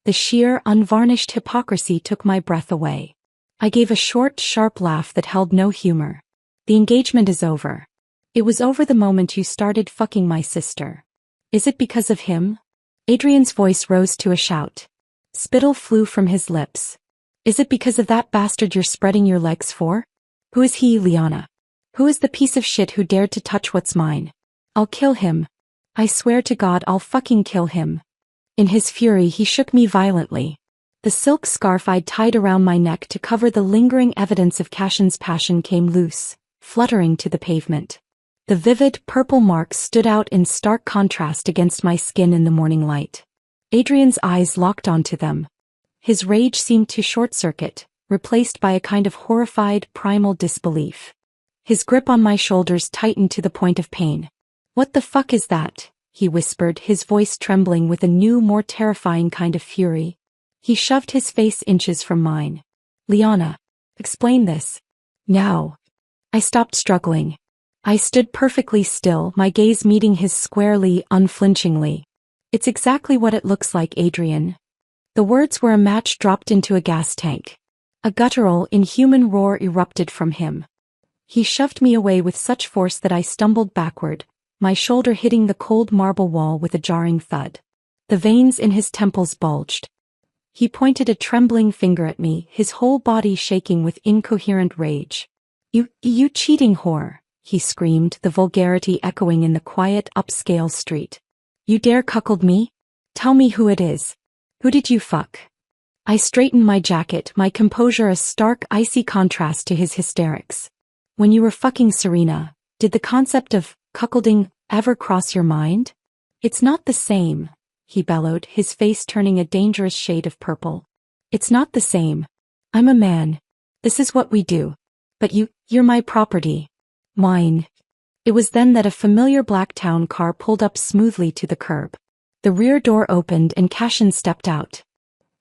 The sheer, unvarnished hypocrisy took my breath away. I gave a short, sharp laugh that held no humor. "The engagement is over. It was over the moment you started fucking my sister. Is it because of him?" Adrian's voice rose to a shout. Spittle flew from his lips. "Is it because of that bastard you're spreading your legs for? Who is he, Liana? Who is the piece of shit who dared to touch what's mine? I'll kill him. I swear to God I'll fucking kill him." In his fury he shook me violently. The silk scarf I'd tied around my neck to cover the lingering evidence of Cashin's passion came loose, fluttering to the pavement. The vivid, purple marks stood out in stark contrast against my skin in the morning light. Adrian's eyes locked onto them. His rage seemed to short-circuit, replaced by a kind of horrified, primal disbelief. His grip on my shoulders tightened to the point of pain. "What the fuck is that?" he whispered, his voice trembling with a new, more terrifying kind of fury. He shoved his face inches from mine. "Liana, explain this. Now." I stopped struggling. I stood perfectly still, my gaze meeting his squarely, unflinchingly. It's exactly what it looks like, Adrian. The words were a match dropped into a gas tank. A guttural, inhuman roar erupted from him. He shoved me away with such force that I stumbled backward, my shoulder hitting the cold marble wall with a jarring thud. The veins in his temples bulged. He pointed a trembling finger at me, his whole body shaking with incoherent rage. You cheating whore, he screamed, the vulgarity echoing in the quiet, upscale street. You dare cuckold me? Tell me who it is. Who did you fuck? I straightened my jacket, my composure a stark, icy contrast to his hysterics. When you were fucking Serena, did the concept of cuckolding ever cross your mind? It's not the same, he bellowed, his face turning a dangerous shade of purple. It's not the same. I'm a man. This is what we do. But you're my property. Mine. It was then that a familiar black town car pulled up smoothly to the curb. The rear door opened and Cashin stepped out.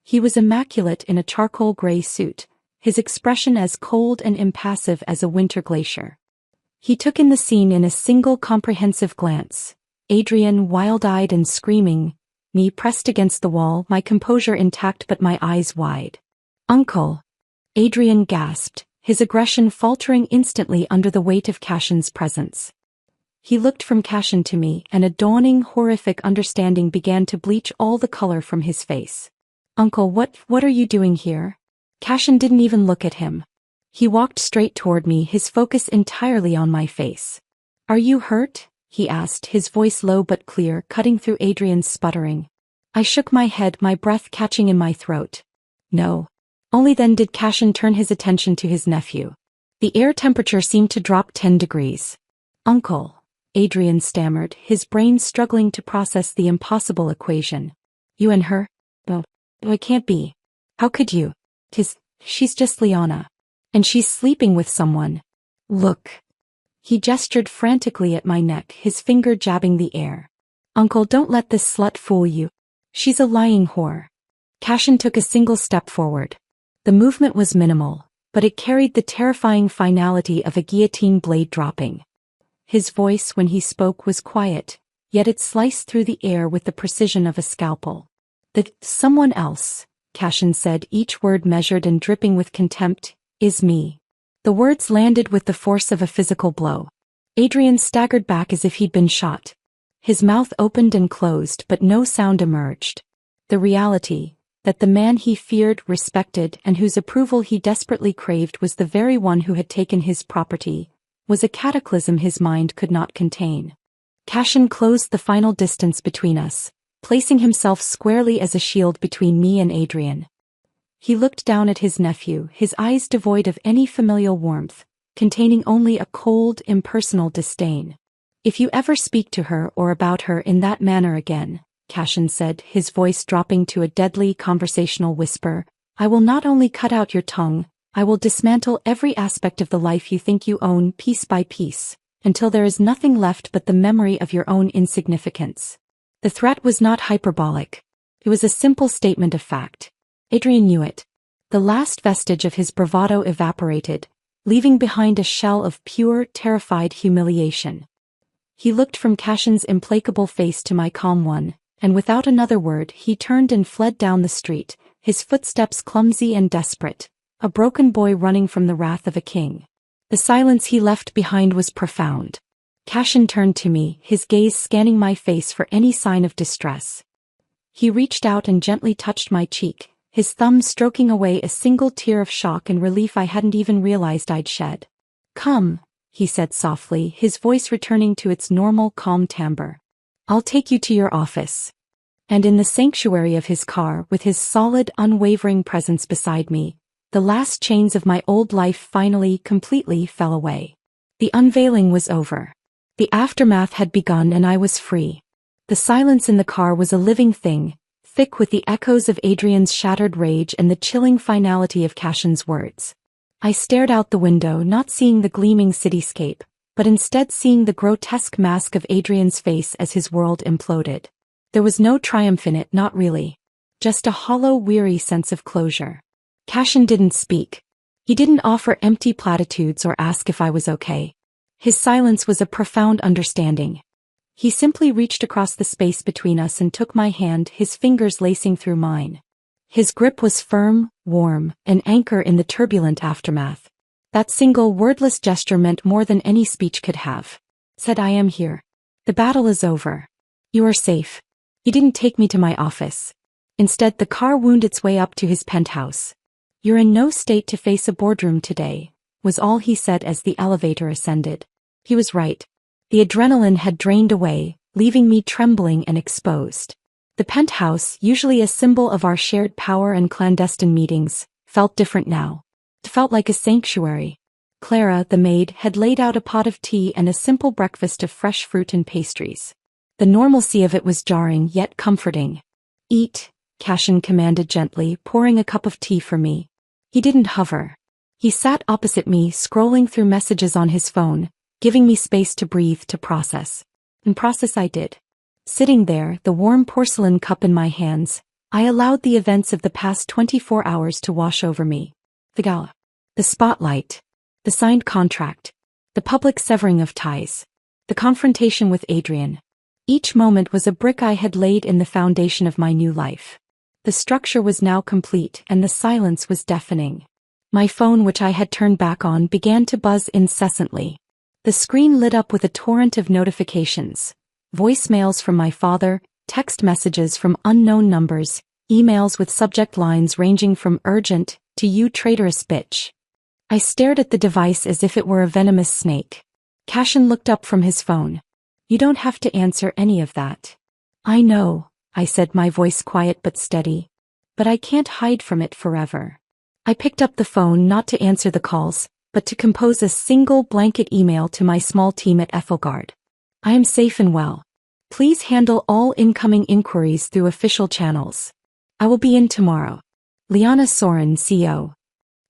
He was immaculate in a charcoal gray suit, his expression as cold and impassive as a winter glacier. He took in the scene in a single comprehensive glance. Adrian, wild-eyed and screaming, me pressed against the wall, my composure intact but my eyes wide. Uncle! Adrian gasped, his aggression faltering instantly under the weight of Cashin's presence. He looked from Cashin to me, and a dawning, horrific understanding began to bleach all the color from his face. Uncle, what are you doing here? Cashin didn't even look at him. He walked straight toward me, his focus entirely on my face. Are you hurt? He asked, his voice low but clear, cutting through Adrian's sputtering. I shook my head, my breath catching in my throat. No. Only then did Cashin turn his attention to his nephew. The air temperature seemed to drop 10 degrees. Uncle, Adrian stammered, his brain struggling to process the impossible equation. You and her? Oh, it can't be. How could you? She's just Liana. And she's sleeping with someone. Look. He gestured frantically at my neck, his finger jabbing the air. Uncle, don't let this slut fool you. She's a lying whore. Cashin took a single step forward. The movement was minimal, but it carried the terrifying finality of a guillotine blade dropping. His voice when he spoke was quiet, yet it sliced through the air with the precision of a scalpel. The someone else, Cashin said, each word measured and dripping with contempt, is me. The words landed with the force of a physical blow. Adrian staggered back as if he'd been shot. His mouth opened and closed, but no sound emerged. The reality, that the man he feared, respected, and whose approval he desperately craved was the very one who had taken his property, was a cataclysm his mind could not contain. Cashin closed the final distance between us, placing himself squarely as a shield between me and Adrian. He looked down at his nephew, his eyes devoid of any familial warmth, containing only a cold, impersonal disdain. If you ever speak to her or about her in that manner again, Cashin said, his voice dropping to a deadly conversational whisper, I will not only cut out your tongue, I will dismantle every aspect of the life you think you own piece by piece, until there is nothing left but the memory of your own insignificance. The threat was not hyperbolic. It was a simple statement of fact. Adrian knew it. The last vestige of his bravado evaporated, leaving behind a shell of pure, terrified humiliation. He looked from Cashin's implacable face to my calm one, and without another word he turned and fled down the street, his footsteps clumsy and desperate, a broken boy running from the wrath of a king. The silence he left behind was profound. Cashin turned to me, his gaze scanning my face for any sign of distress. He reached out and gently touched my cheek, his thumb stroking away a single tear of shock and relief I hadn't even realized I'd shed. Come, he said softly, his voice returning to its normal calm timbre. I'll take you to your office. And in the sanctuary of his car, with his solid, unwavering presence beside me, the last chains of my old life finally, completely fell away. The unveiling was over. The aftermath had begun and I was free. The silence in the car was a living thing, thick with the echoes of Adrian's shattered rage and the chilling finality of Cashin's words. I stared out the window, not seeing the gleaming cityscape, but instead seeing the grotesque mask of Adrian's face as his world imploded. There was no triumph in it, not really. Just a hollow, weary sense of closure. Cashin didn't speak. He didn't offer empty platitudes or ask if I was okay. His silence was a profound understanding. He simply reached across the space between us and took my hand, his fingers lacing through mine. His grip was firm, warm, an anchor in the turbulent aftermath. That single wordless gesture meant more than any speech could have. Said, "I am here. The battle is over. You are safe." He didn't take me to my office. Instead, the car wound its way up to his penthouse. "You're in no state to face a boardroom today," was all he said as the elevator ascended. He was right. The adrenaline had drained away, leaving me trembling and exposed. The penthouse, usually a symbol of our shared power and clandestine meetings, felt different now. It felt like a sanctuary. Clara, the maid, had laid out a pot of tea and a simple breakfast of fresh fruit and pastries. The normalcy of it was jarring yet comforting. "Eat," Cashin commanded gently, pouring a cup of tea for me. He didn't hover. He sat opposite me, scrolling through messages on his phone, giving me space to breathe, to process. And process I did. Sitting there, the warm porcelain cup in my hands, I allowed the events of the past 24 hours to wash over me. The gala. The spotlight. The signed contract. The public severing of ties. The confrontation with Adrian. Each moment was a brick I had laid in the foundation of my new life. The structure was now complete and the silence was deafening. My phone, which I had turned back on, began to buzz incessantly. The screen lit up with a torrent of notifications. Voicemails from my father, text messages from unknown numbers, emails with subject lines ranging from urgent to "you traitorous bitch." I stared at the device as if it were a venomous snake. Cashin looked up from his phone. "You don't have to answer any of that." "I know," I said, my voice quiet but steady. "But I can't hide from it forever." I picked up the phone not to answer the calls, but to compose a single blanket email to my small team at Ethelgard. "I am safe and well. Please handle all incoming inquiries through official channels. I will be in tomorrow. Liana Soren, CO."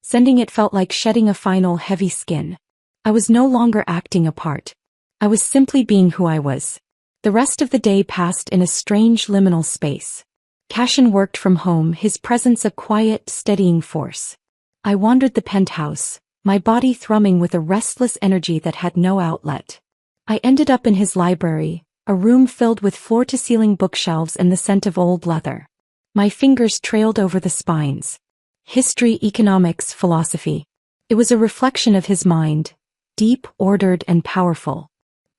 Sending it felt like shedding a final heavy skin. I was no longer acting a part. I was simply being who I was. The rest of the day passed in a strange liminal space. Cashin worked from home, his presence a quiet, steadying force. I wandered the penthouse, my body thrumming with a restless energy that had no outlet. I ended up in his library, a room filled with floor-to-ceiling bookshelves and the scent of old leather. My fingers trailed over the spines. History, economics, philosophy. It was a reflection of his mind, deep, ordered, and powerful.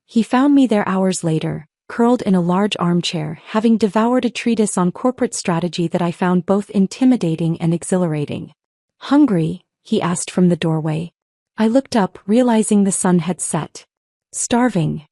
He found me there hours later, curled in a large armchair, having devoured a treatise on corporate strategy that I found both intimidating and exhilarating. "Hungry?" he asked from the doorway. I looked up, realizing the sun had set. "Starving."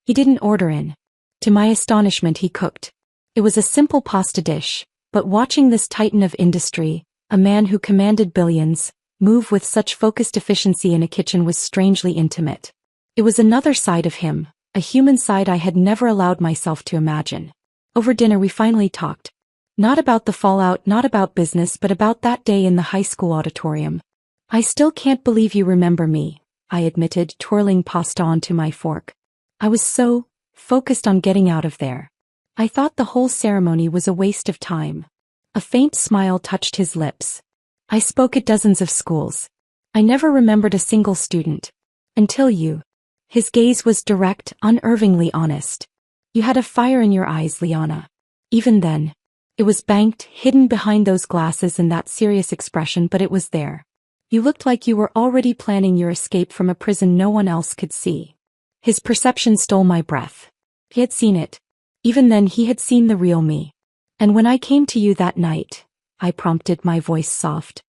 He didn't order in. To my astonishment, he cooked. It was a simple pasta dish, but watching this titan of industry, a man who commanded billions, move with such focused efficiency in a kitchen was strangely intimate. It was another side of him, a human side I had never allowed myself to imagine. Over dinner we finally talked. Not about the fallout, not about business, but about that day in the high school auditorium. "I still can't believe you remember me," I admitted, twirling pasta onto my fork. I was so focused on getting out of there. I thought the whole ceremony was a waste of time. A faint smile touched his lips. "I spoke at dozens of schools. I never remembered a single student. Until you." His gaze was direct, unervingly honest. "You had a fire in your eyes, Liana. Even then. It was banked, hidden behind those glasses and that serious expression, but it was there. You looked like you were already planning your escape from a prison no one else could see." His perception stole my breath. He had seen it. Even then he had seen the real me. "And when I came to you that night," I prompted, my voice soft.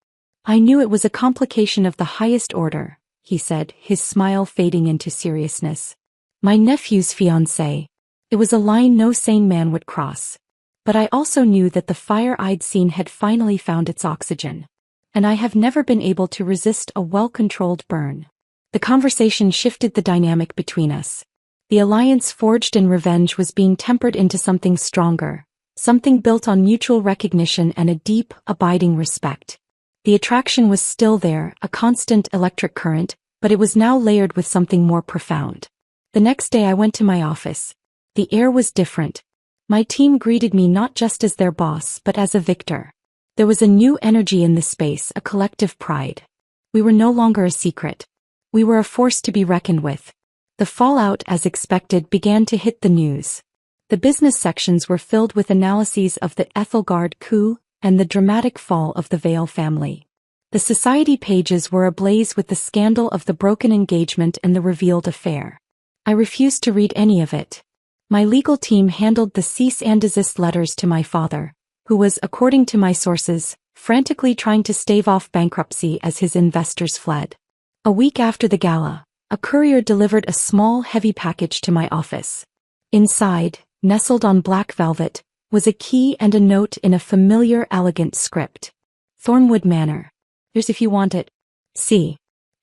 "I knew it was a complication of the highest order," he said, his smile fading into seriousness. "My nephew's fiancé. It was a line no sane man would cross. But I also knew that the fire I'd seen had finally found its oxygen. And I have never been able to resist a well-controlled burn." The conversation shifted the dynamic between us. The alliance forged in revenge was being tempered into something stronger, something built on mutual recognition and a deep, abiding respect. The attraction was still there, a constant electric current, but it was now layered with something more profound. The next day I went to my office. The air was different. My team greeted me not just as their boss but as a victor. There was a new energy in the space, a collective pride. We were no longer a secret. We were a force to be reckoned with. The fallout, as expected, began to hit the news. The business sections were filled with analyses of the Ethelgard coup and the dramatic fall of the Vale family. The society pages were ablaze with the scandal of the broken engagement and the revealed affair. I refused to read any of it. My legal team handled the cease and desist letters to my father, who was, according to my sources, frantically trying to stave off bankruptcy as his investors fled. A week after the gala, a courier delivered a small, heavy package to my office. Inside, nestled on black velvet, was a key and a note in a familiar, elegant script. Thornwood Manor. Here's if you want it. See.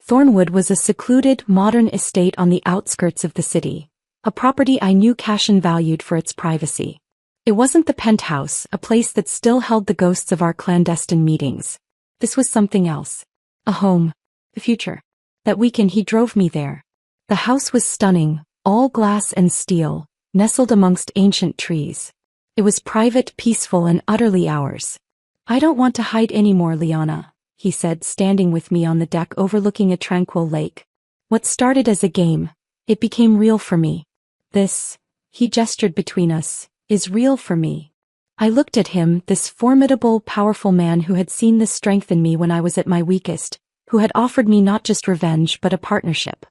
Thornwood was a secluded, modern estate on the outskirts of the city, a property I knew Cashin valued for its privacy. It wasn't the penthouse, a place that still held the ghosts of our clandestine meetings. This was something else. A home. The future. That weekend he drove me there. The house was stunning, all glass and steel, nestled amongst ancient trees. It was private, peaceful, and utterly ours. "I don't want to hide anymore, Liana," he said, standing with me on the deck overlooking a tranquil lake. "What started as a game, it became real for me. This," he gestured between us, "is real for me." I looked at him, this formidable, powerful man who had seen the strength in me when I was at my weakest, who had offered me not just revenge but a partnership.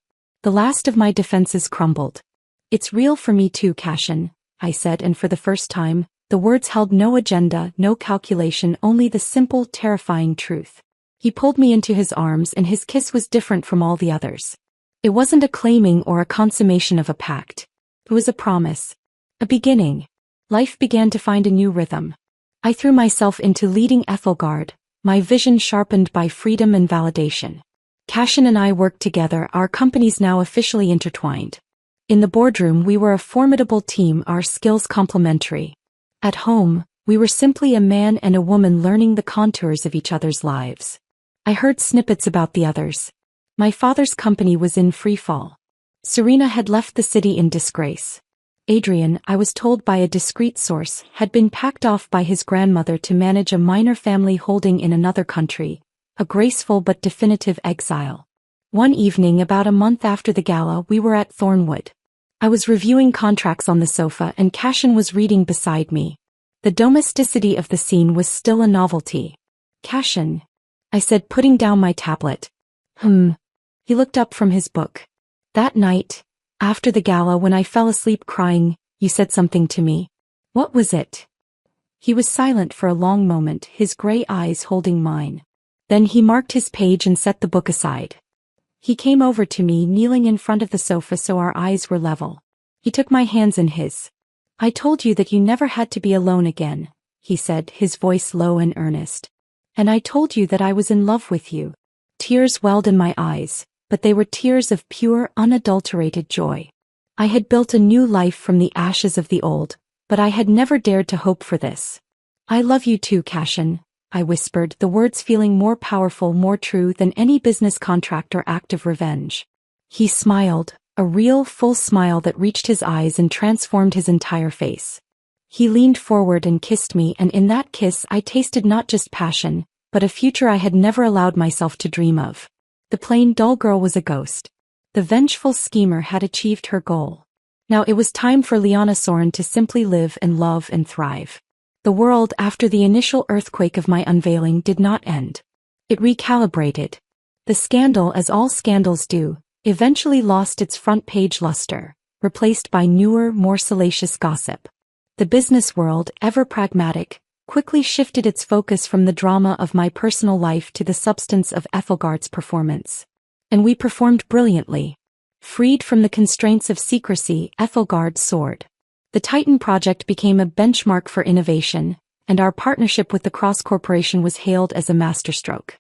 The last of my defenses crumbled. "It's real for me too, Cashin," I said, and for the first time, the words held no agenda, no calculation, only the simple, terrifying truth. He pulled me into his arms, and his kiss was different from all the others. It wasn't a claiming or a consummation of a pact. It was a promise. A beginning. Life began to find a new rhythm. I threw myself into leading Ethelgard, my vision sharpened by freedom and validation. Cashin and I worked together, our companies now officially intertwined. In the boardroom we were a formidable team, our skills complementary. At home, we were simply a man and a woman learning the contours of each other's lives. I heard snippets about the others. My father's company was in free fall. Serena had left the city in disgrace. Adrian, I was told by a discreet source, had been packed off by his grandmother to manage a minor family holding in another country, a graceful but definitive exile. One evening about a month after the gala we were at Thornwood. I was reviewing contracts on the sofa and Cashin was reading beside me. The domesticity of the scene was still a novelty. "Cashin," I said, putting down my tablet. He looked up from his book. "That night, after the gala, when I fell asleep crying, you said something to me. What was it?" He was silent for a long moment, his gray eyes holding mine. Then he marked his page and set the book aside. He came over to me, kneeling in front of the sofa so our eyes were level. He took my hands in his. "I told you that you never had to be alone again," he said, his voice low and earnest. "And I told you that I was in love with you." Tears welled in my eyes, but they were tears of pure, unadulterated joy. I had built a new life from the ashes of the old, but I had never dared to hope for this. "I love you too, Cashin," I whispered, the words feeling more powerful, more true than any business contract or act of revenge. He smiled, a real, full smile that reached his eyes and transformed his entire face. He leaned forward and kissed me, and in that kiss I tasted not just passion, but a future I had never allowed myself to dream of. The plain, dull girl was a ghost. The vengeful schemer had achieved her goal. Now it was time for Liana Soren to simply live and love and thrive. The world, after the initial earthquake of my unveiling, did not end. It recalibrated. The scandal, as all scandals do, eventually lost its front-page luster, replaced by newer, more salacious gossip. The business world, ever pragmatic, quickly shifted its focus from the drama of my personal life to the substance of Ethelgard's performance. And we performed brilliantly. Freed from the constraints of secrecy, Ethelgard soared. The Titan project became a benchmark for innovation, and our partnership with the Cross Corporation was hailed as a masterstroke.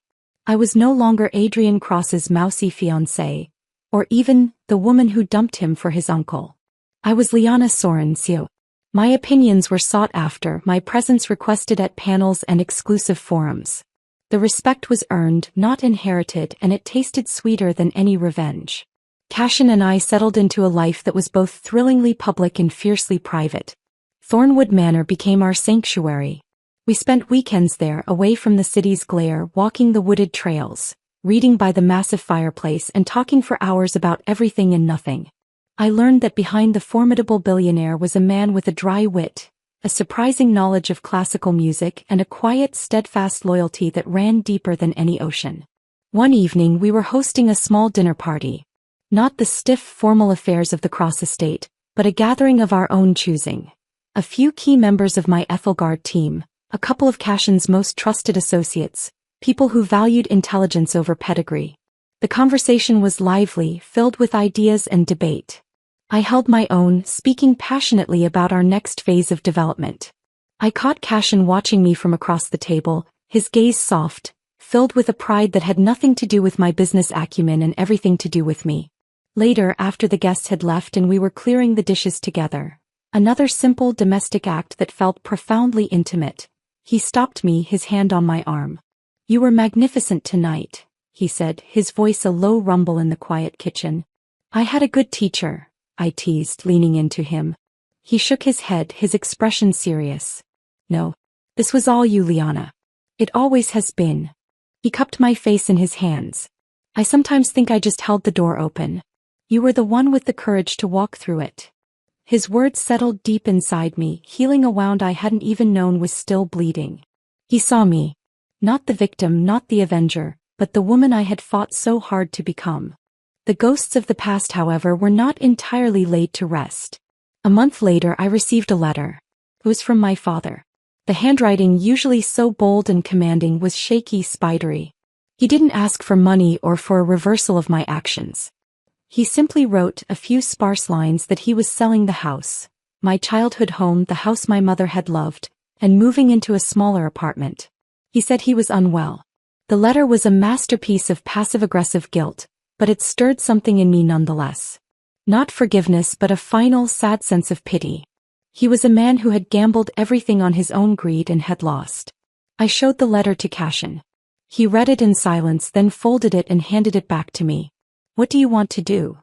I was no longer Adrian Cross's mousy fiancé, or even the woman who dumped him for his uncle. I was Liana Soren CEO. My opinions were sought after, my presence requested at panels and exclusive forums. The respect was earned, not inherited, and it tasted sweeter than any revenge. Cashin and I settled into a life that was both thrillingly public and fiercely private. Thornwood Manor became our sanctuary. We spent weekends there, away from the city's glare, walking the wooded trails, reading by the massive fireplace, and talking for hours about everything and nothing. I learned that behind the formidable billionaire was a man with a dry wit, a surprising knowledge of classical music, and a quiet, steadfast loyalty that ran deeper than any ocean. One evening we were hosting a small dinner party. Not the stiff, formal affairs of the Cross estate, but a gathering of our own choosing. A few key members of my Ethelgard team, a couple of Cashin's most trusted associates, people who valued intelligence over pedigree. The conversation was lively, filled with ideas and debate. I held my own, speaking passionately about our next phase of development. I caught Cashin watching me from across the table, his gaze soft, filled with a pride that had nothing to do with my business acumen and everything to do with me. Later, after the guests had left and we were clearing the dishes together, another simple domestic act that felt profoundly intimate, he stopped me, his hand on my arm. "You were magnificent tonight," he said, his voice a low rumble in the quiet kitchen. "I had a good teacher," I teased, leaning into him. He shook his head, his expression serious. "No. This was all you, Liana. It always has been." He cupped my face in his hands. "I sometimes think I just held the door open. You were the one with the courage to walk through it." His words settled deep inside me, healing a wound I hadn't even known was still bleeding. He saw me. Not the victim, not the avenger, but the woman I had fought so hard to become. The ghosts of the past, however, were not entirely laid to rest. A month later I received a letter. It was from my father. The handwriting, usually so bold and commanding, was shaky, spidery. He didn't ask for money or for a reversal of my actions. He simply wrote a few sparse lines that he was selling the house, my childhood home, the house my mother had loved, and moving into a smaller apartment. He said he was unwell. The letter was a masterpiece of passive-aggressive guilt, but it stirred something in me nonetheless. Not forgiveness, but a final, sad sense of pity. He was a man who had gambled everything on his own greed and had lost. I showed the letter to Cashin. He read it in silence, then folded it and handed it back to me. "What do you want to do?"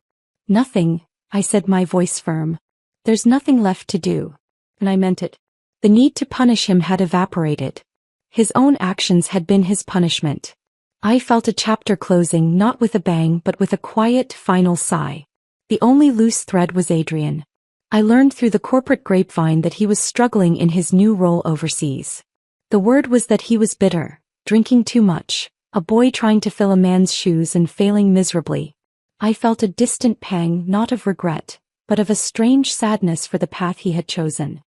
"Nothing," I said, my voice firm. "There's nothing left to do." And I meant it. The need to punish him had evaporated. His own actions had been his punishment. I felt a chapter closing, not with a bang but with a quiet, final sigh. The only loose thread was Adrian. I learned through the corporate grapevine that he was struggling in his new role overseas. The word was that he was bitter, drinking too much, a boy trying to fill a man's shoes and failing miserably. I felt a distant pang, not of regret, but of a strange sadness for the path he had chosen.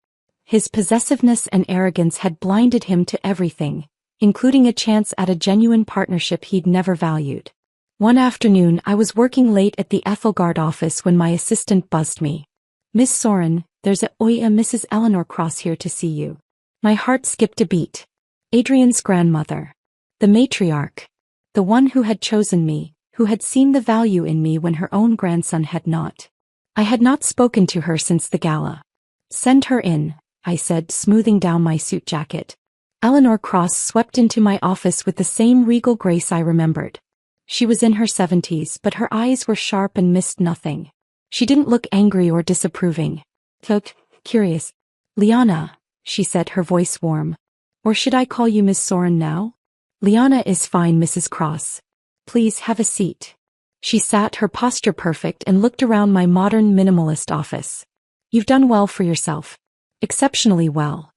His possessiveness and arrogance had blinded him to everything, including a chance at a genuine partnership he'd never valued. One afternoon I was working late at the Ethelgard office when my assistant buzzed me. "Miss Soren, there's a Mrs. Eleanor Cross here to see you." My heart skipped a beat. Adrian's grandmother. The matriarch. The one who had chosen me, who had seen the value in me when her own grandson had not. I had not spoken to her since the gala. "Send her in," I said, smoothing down my suit jacket. Eleanor Cross swept into my office with the same regal grace I remembered. She was in her 70s, but her eyes were sharp and missed nothing. She didn't look angry or disapproving. Looked curious. "Liana," she said, her voice warm. "Or should I call you Miss Soren now?" "Liana is fine, Mrs. Cross. Please have a seat." She sat, her posture perfect, and looked around my modern minimalist office. "You've done well for yourself. Exceptionally well."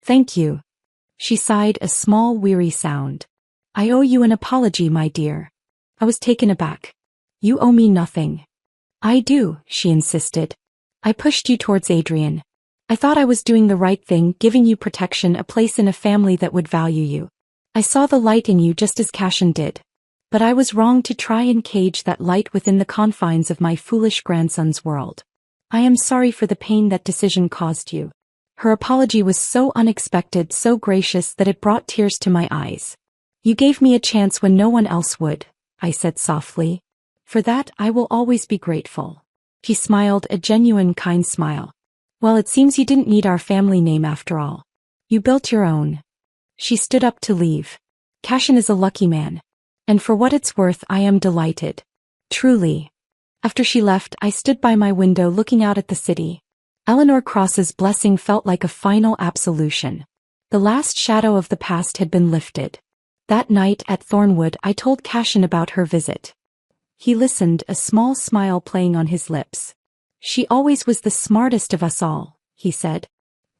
"Thank you." She sighed, a small, weary sound. "I owe you an apology, my dear." I was taken aback. "You owe me nothing." "I do," she insisted. "I pushed you towards Adrian. I thought I was doing the right thing, giving you protection, a place in a family that would value you. I saw the light in you just as Cashin did. But I was wrong to try and cage that light within the confines of my foolish grandson's world. I am sorry for the pain that decision caused you." Her apology was so unexpected, so gracious that it brought tears to my eyes. "You gave me a chance when no one else would," I said softly. "For that I will always be grateful." She smiled, a genuine, kind smile. "Well, it seems you didn't need our family name after all. You built your own." She stood up to leave. "Cashin is a lucky man. And for what it's worth, I am delighted. Truly." After she left, I stood by my window looking out at the city. Eleanor Cross's blessing felt like a final absolution. The last shadow of the past had been lifted. That night at Thornwood I told Cashin about her visit. He listened, a small smile playing on his lips. She always was the smartest of us all, he said.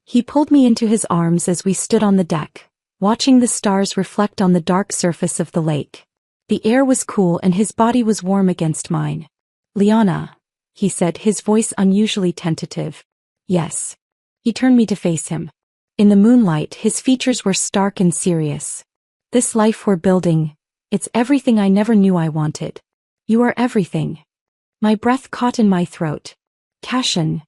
He pulled me into his arms as we stood on the deck, watching the stars reflect on the dark surface of the lake. The air was cool and his body was warm against mine. Liana, he said, his voice unusually tentative. Yes. He turned me to face him. In the moonlight, his features were stark and serious. This life we're building, it's everything I never knew I wanted. You are everything. My breath caught in my throat. Cashin.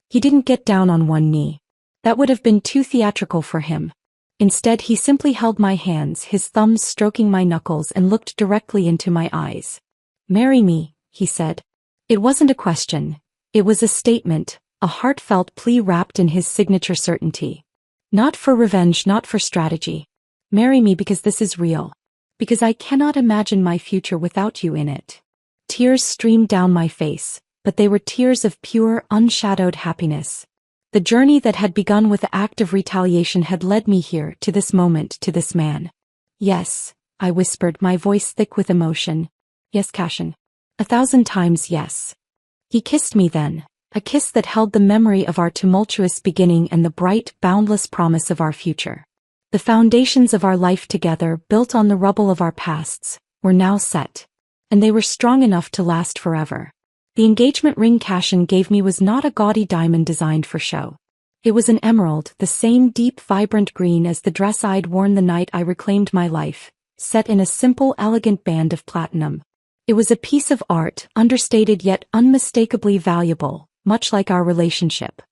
He didn't get down on one knee. That would have been too theatrical for him. Instead, he simply held my hands, his thumbs stroking my knuckles, and looked directly into my eyes. Marry me, he said. It wasn't a question. It was a statement, a heartfelt plea wrapped in his signature certainty. Not for revenge, not for strategy. Marry me because this is real. Because I cannot imagine my future without you in it. Tears streamed down my face, but they were tears of pure, unshadowed happiness. The journey that had begun with the act of retaliation had led me here, to this moment, to this man. Yes, I whispered, my voice thick with emotion. Yes, Cashin. 1,000 times yes. He kissed me then, a kiss that held the memory of our tumultuous beginning and the bright, boundless promise of our future. The foundations of our life together, built on the rubble of our pasts, were now set. And they were strong enough to last forever. The engagement ring Cashin gave me was not a gaudy diamond designed for show. It was an emerald, the same deep, vibrant green as the dress I'd worn the night I reclaimed my life, set in a simple, elegant band of platinum. It was a piece of art, understated yet unmistakably valuable, much like our relationship.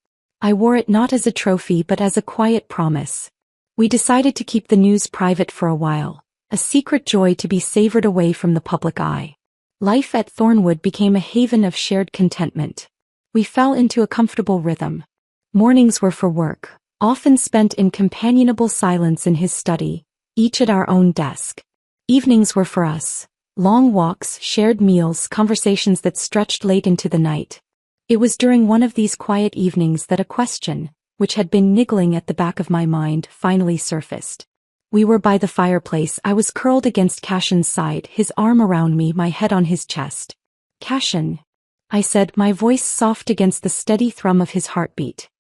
I wore it not as a trophy but as a quiet promise. We decided to keep the news private for a while, a secret joy to be savored away from the public eye. Life at Thornwood became a haven of shared contentment. We fell into a comfortable rhythm. Mornings were for work, often spent in companionable silence in his study, each at our own desk. Evenings were for us, long walks, shared meals, conversations that stretched late into the night. It was during one of these quiet evenings that a question, which had been niggling at the back of my mind, finally surfaced. We were by the fireplace. I was curled against Cashin's side, his arm around me, my head on his chest. Cashin, I said, my voice soft against the steady thrum of his heartbeat.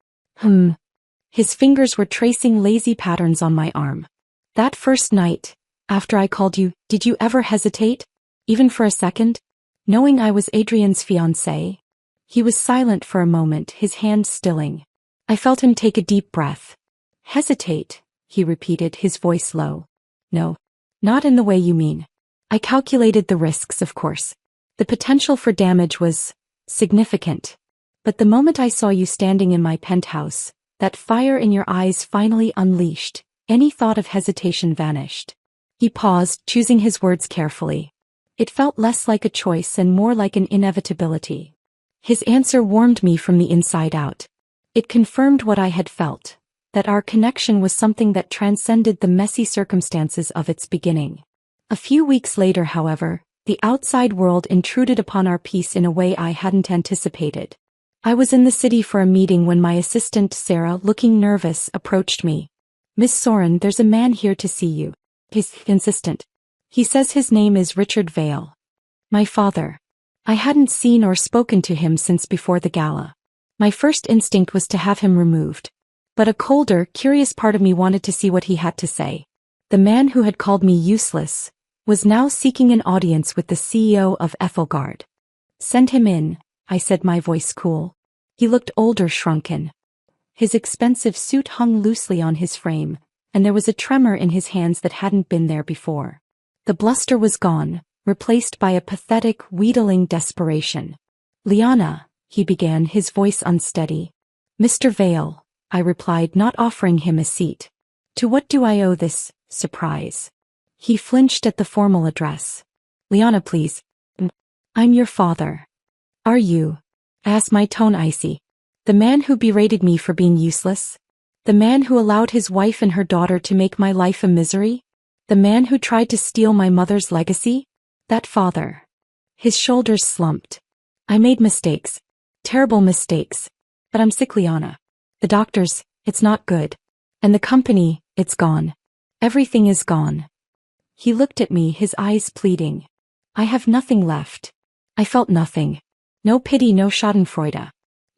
His fingers were tracing lazy patterns on my arm. That first night, after I called you, did you ever hesitate? Even for a second? Knowing I was Adrian's fiancé? He was silent for a moment, his hand stilling. I felt him take a deep breath. Hesitate, he repeated, his voice low. No. Not in the way you mean. I calculated the risks, of course. The potential for damage was significant. But the moment I saw you standing in my penthouse, that fire in your eyes finally unleashed, any thought of hesitation vanished. He paused, choosing his words carefully. It felt less like a choice and more like an inevitability. His answer warmed me from the inside out. It confirmed what I had felt, that our connection was something that transcended the messy circumstances of its beginning. A few weeks later, however, the outside world intruded upon our peace in a way I hadn't anticipated. I was in the city for a meeting when my assistant, Sarah, looking nervous, approached me. Miss Soren, there's a man here to see you. He's insistent. He says his name is Richard Vale. My father. I hadn't seen or spoken to him since before the gala. My first instinct was to have him removed. But a colder, curious part of me wanted to see what he had to say. The man who had called me useless was now seeking an audience with the CEO of Ethelgard. Send him in, I said, my voice cool. He looked older, shrunken. His expensive suit hung loosely on his frame, and there was a tremor in his hands that hadn't been there before. The bluster was gone, replaced by a pathetic, wheedling desperation. Liana, he began, his voice unsteady. Mr. Vale, I replied, not offering him a seat. To what do I owe this surprise? He flinched at the formal address. Liana, please. I'm your father. Are you? I asked, my tone icy. The man who berated me for being useless? The man who allowed his wife and her daughter to make my life a misery? The man who tried to steal my mother's legacy? That father. His shoulders slumped. I made mistakes. Terrible mistakes. But I'm sick, Liana. The doctors, it's not good. And the company, it's gone. Everything is gone. He looked at me, his eyes pleading. I have nothing left. I felt nothing. No pity, no schadenfreude.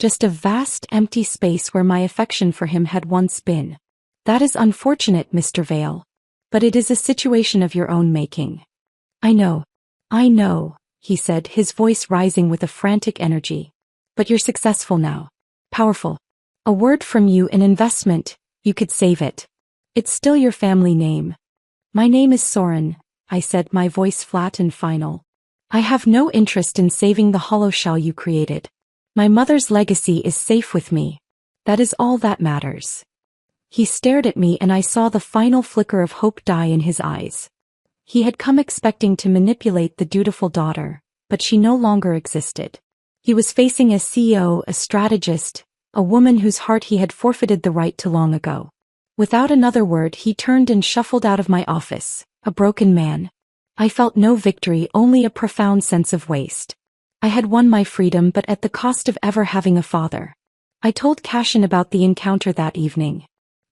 just a vast empty space where my affection for him had once been. That is unfortunate, Mr. Vale. But it is a situation of your own making. I know, he said, his voice rising with a frantic energy. But you're successful now. Powerful. A word from you, an investment, you could save it. It's still your family name. My name is Soren, I said, my voice flat and final. I have no interest in saving the hollow shell you created. My mother's legacy is safe with me. That is all that matters. He stared at me and I saw the final flicker of hope die in his eyes. He had come expecting to manipulate the dutiful daughter, but she no longer existed. He was facing a CEO, a strategist, a woman whose heart he had forfeited the right to long ago. Without another word, he turned and shuffled out of my office, a broken man. I felt no victory, only a profound sense of waste. I had won my freedom, but at the cost of ever having a father. I told Cashin about the encounter that evening.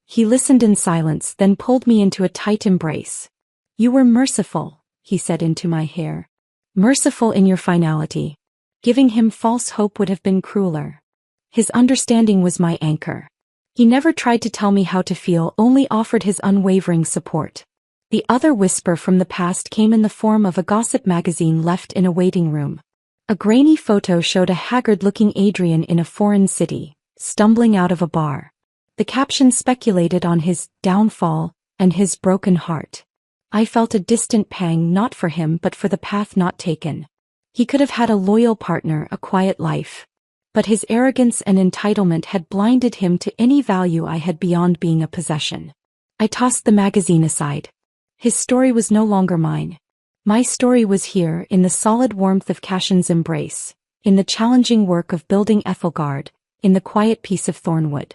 He listened in silence, then pulled me into a tight embrace. You were merciful, he said into my hair. Merciful in your finality. Giving him false hope would have been crueler. His understanding was my anchor. He never tried to tell me how to feel, only offered his unwavering support. The other whisper from the past came in the form of a gossip magazine left in a waiting room. A grainy photo showed a haggard-looking Adrian in a foreign city, stumbling out of a bar. The caption speculated on his downfall and his broken heart. I felt a distant pang, not for him but for the path not taken. He could have had a loyal partner, a quiet life. But his arrogance and entitlement had blinded him to any value I had beyond being a possession. I tossed the magazine aside. His story was no longer mine. My story was here, in the solid warmth of Cashin's embrace, in the challenging work of building Ethelgard, in the quiet peace of Thornwood.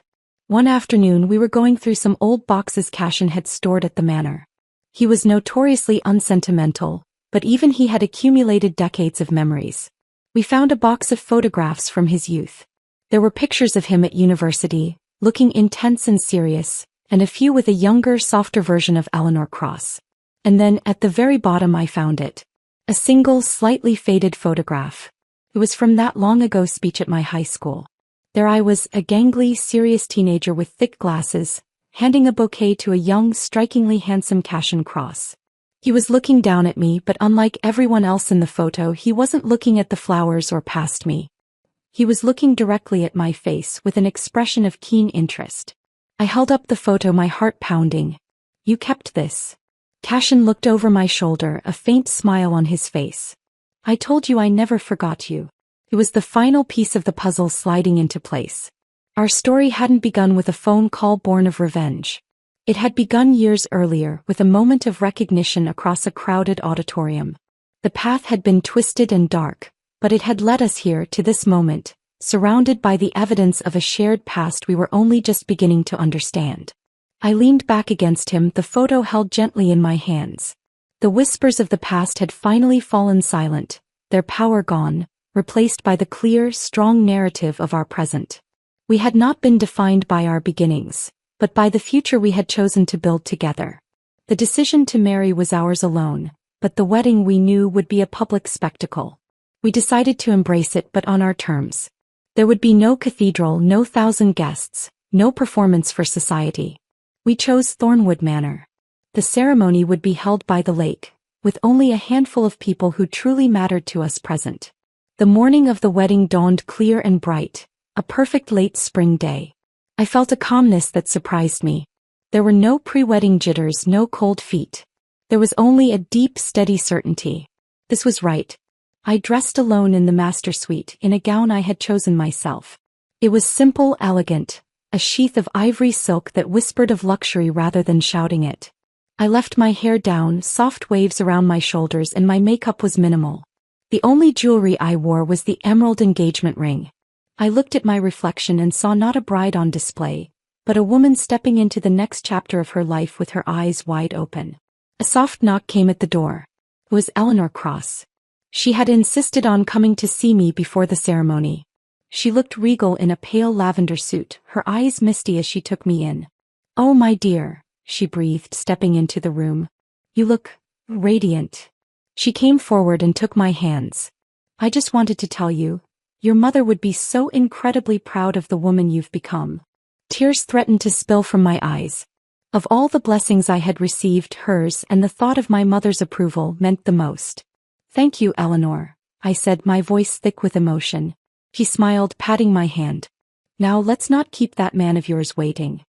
One afternoon we were going through some old boxes Cashin had stored at the manor. He was notoriously unsentimental, but even he had accumulated decades of memories. We found a box of photographs from his youth. There were pictures of him at university, looking intense and serious, and a few with a younger, softer version of Eleanor Cross. And then, at the very bottom I found it. A single, slightly faded photograph. It was from that long-ago speech at my high school. There I was, a gangly, serious teenager with thick glasses, handing a bouquet to a young, strikingly handsome Cashin Cross. He was looking down at me, but unlike everyone else in the photo, he wasn't looking at the flowers or past me. He was looking directly at my face with an expression of keen interest. I held up the photo, my heart pounding. You kept this. Cashin looked over my shoulder, a faint smile on his face. I told you I never forgot you. It was the final piece of the puzzle sliding into place. Our story hadn't begun with a phone call born of revenge. It had begun years earlier, with a moment of recognition across a crowded auditorium. The path had been twisted and dark, but it had led us here to this moment, surrounded by the evidence of a shared past we were only just beginning to understand. I leaned back against him, the photo held gently in my hands. The whispers of the past had finally fallen silent, their power gone, replaced by the clear, strong narrative of our present. We had not been defined by our beginnings, but by the future we had chosen to build together. The decision to marry was ours alone, but the wedding we knew would be a public spectacle. We decided to embrace it, but on our terms. There would be no cathedral, no 1,000 guests, no performance for society. We chose Thornwood Manor. The ceremony would be held by the lake, with only a handful of people who truly mattered to us present. The morning of the wedding dawned clear and bright, a perfect late spring day. I felt a calmness that surprised me. There were no pre-wedding jitters, no cold feet. There was only a deep, steady certainty. This was right. I dressed alone in the master suite, in a gown I had chosen myself. It was simple, elegant, a sheath of ivory silk that whispered of luxury rather than shouting it. I left my hair down, soft waves around my shoulders, and my makeup was minimal. The only jewelry I wore was the emerald engagement ring. I looked at my reflection and saw not a bride on display, but a woman stepping into the next chapter of her life with her eyes wide open. A soft knock came at the door. It was Eleanor Cross. She had insisted on coming to see me before the ceremony. She looked regal in a pale lavender suit, her eyes misty as she took me in. "Oh, my dear," she breathed, stepping into the room. "You look radiant." She came forward and took my hands. "I just wanted to tell you, Your mother would be so incredibly proud of the woman you've become. Tears threatened to spill from my eyes. Of all the blessings I had received, hers and the thought of my mother's approval meant the most. Thank you, Eleanor, I said, my voice thick with emotion. She smiled, patting my hand. Now let's not keep that man of yours waiting.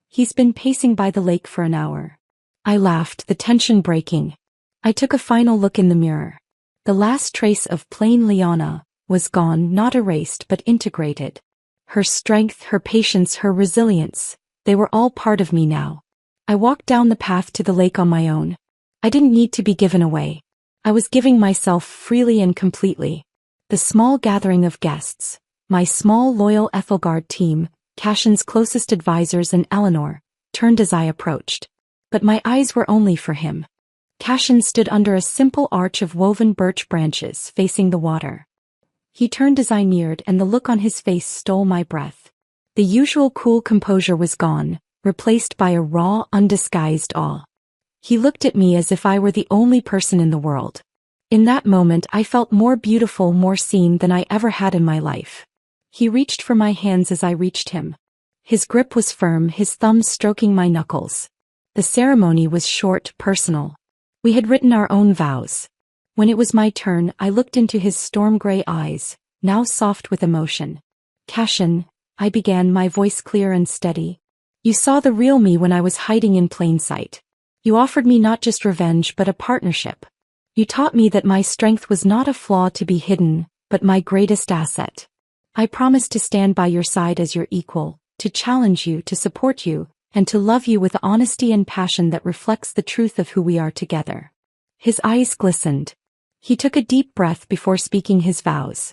He's been pacing by the lake for an hour. I laughed, the tension breaking. I took a final look in the mirror. The last trace of plain Liana was gone, not erased but integrated. Her strength, her patience, her resilience, they were all part of me now. I walked down the path to the lake on my own. I didn't need to be given away. I was giving myself freely and completely. The small gathering of guests, my small loyal Ethelgard team, Cashin's closest advisors and Eleanor, turned as I approached. But my eyes were only for him. Cashin stood under a simple arch of woven birch branches facing the water. He turned as I neared, and the look on his face stole my breath. The usual cool composure was gone, replaced by a raw, undisguised awe. He looked at me as if I were the only person in the world. In that moment I felt more beautiful, more seen than I ever had in my life. He reached for my hands as I reached him. His grip was firm, his thumbs stroking my knuckles. The ceremony was short, personal. We had written our own vows. When it was my turn, I looked into his storm-gray eyes, now soft with emotion. Cashin, I began, my voice clear and steady. You saw the real me when I was hiding in plain sight. You offered me not just revenge but a partnership. You taught me that my strength was not a flaw to be hidden, but my greatest asset. I promised to stand by your side as your equal, to challenge you, to support you, and to love you with honesty and passion that reflects the truth of who we are together. His eyes glistened. He took a deep breath before speaking his vows.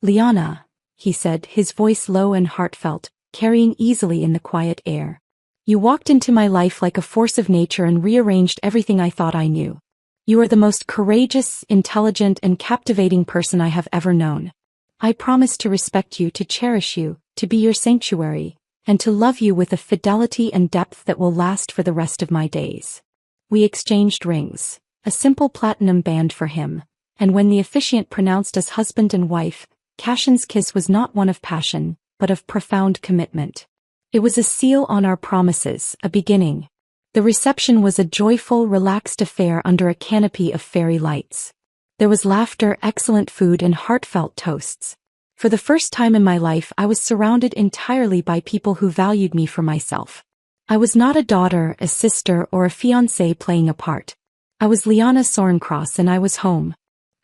Liana, he said, his voice low and heartfelt, carrying easily in the quiet air. You walked into my life like a force of nature and rearranged everything I thought I knew. You are the most courageous, intelligent, and captivating person I have ever known. I promise to respect you, to cherish you, to be your sanctuary, and to love you with a fidelity and depth that will last for the rest of my days. We exchanged rings, a simple platinum band for him, and when the officiant pronounced us husband and wife, Cashin's kiss was not one of passion, but of profound commitment. It was a seal on our promises, a beginning. The reception was a joyful, relaxed affair under a canopy of fairy lights. There was laughter, excellent food, and heartfelt toasts. For the first time in my life, I was surrounded entirely by people who valued me for myself. I was not a daughter, a sister, or a fiancé playing a part. I was Liana Sorncross, and I was home.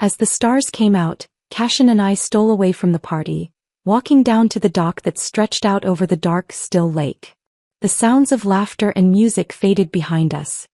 As the stars came out, Cashin and I stole away from the party, walking down to the dock that stretched out over the dark, still lake. The sounds of laughter and music faded behind us.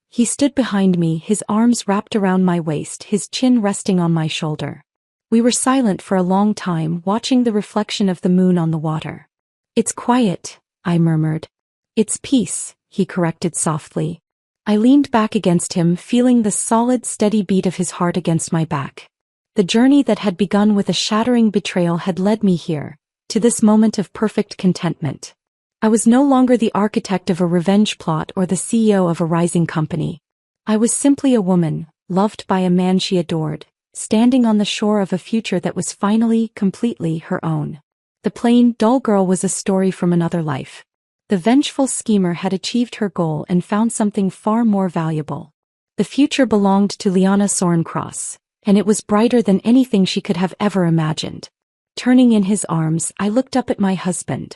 He stood behind me, his arms wrapped around my waist, his chin resting on my shoulder. We were silent for a long time, watching the reflection of the moon on the water. It's quiet, I murmured. It's peace, he corrected softly. I leaned back against him, feeling the solid, steady beat of his heart against my back. The journey that had begun with a shattering betrayal had led me here, to this moment of perfect contentment. I was no longer the architect of a revenge plot or the CEO of a rising company. I was simply a woman, loved by a man she adored, standing on the shore of a future that was finally, completely her own. The plain, dull girl was a story from another life. The vengeful schemer had achieved her goal and found something far more valuable. The future belonged to Liana Sorncross, and it was brighter than anything she could have ever imagined. Turning in his arms, I looked up at my husband.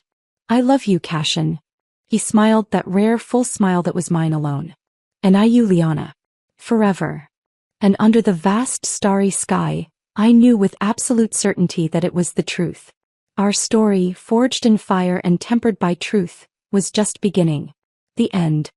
I love you, Cashin. He smiled, that rare, full smile that was mine alone. And I you, Liana. Forever. And under the vast, starry sky, I knew with absolute certainty that it was the truth. Our story, forged in fire and tempered by truth, was just beginning. The end.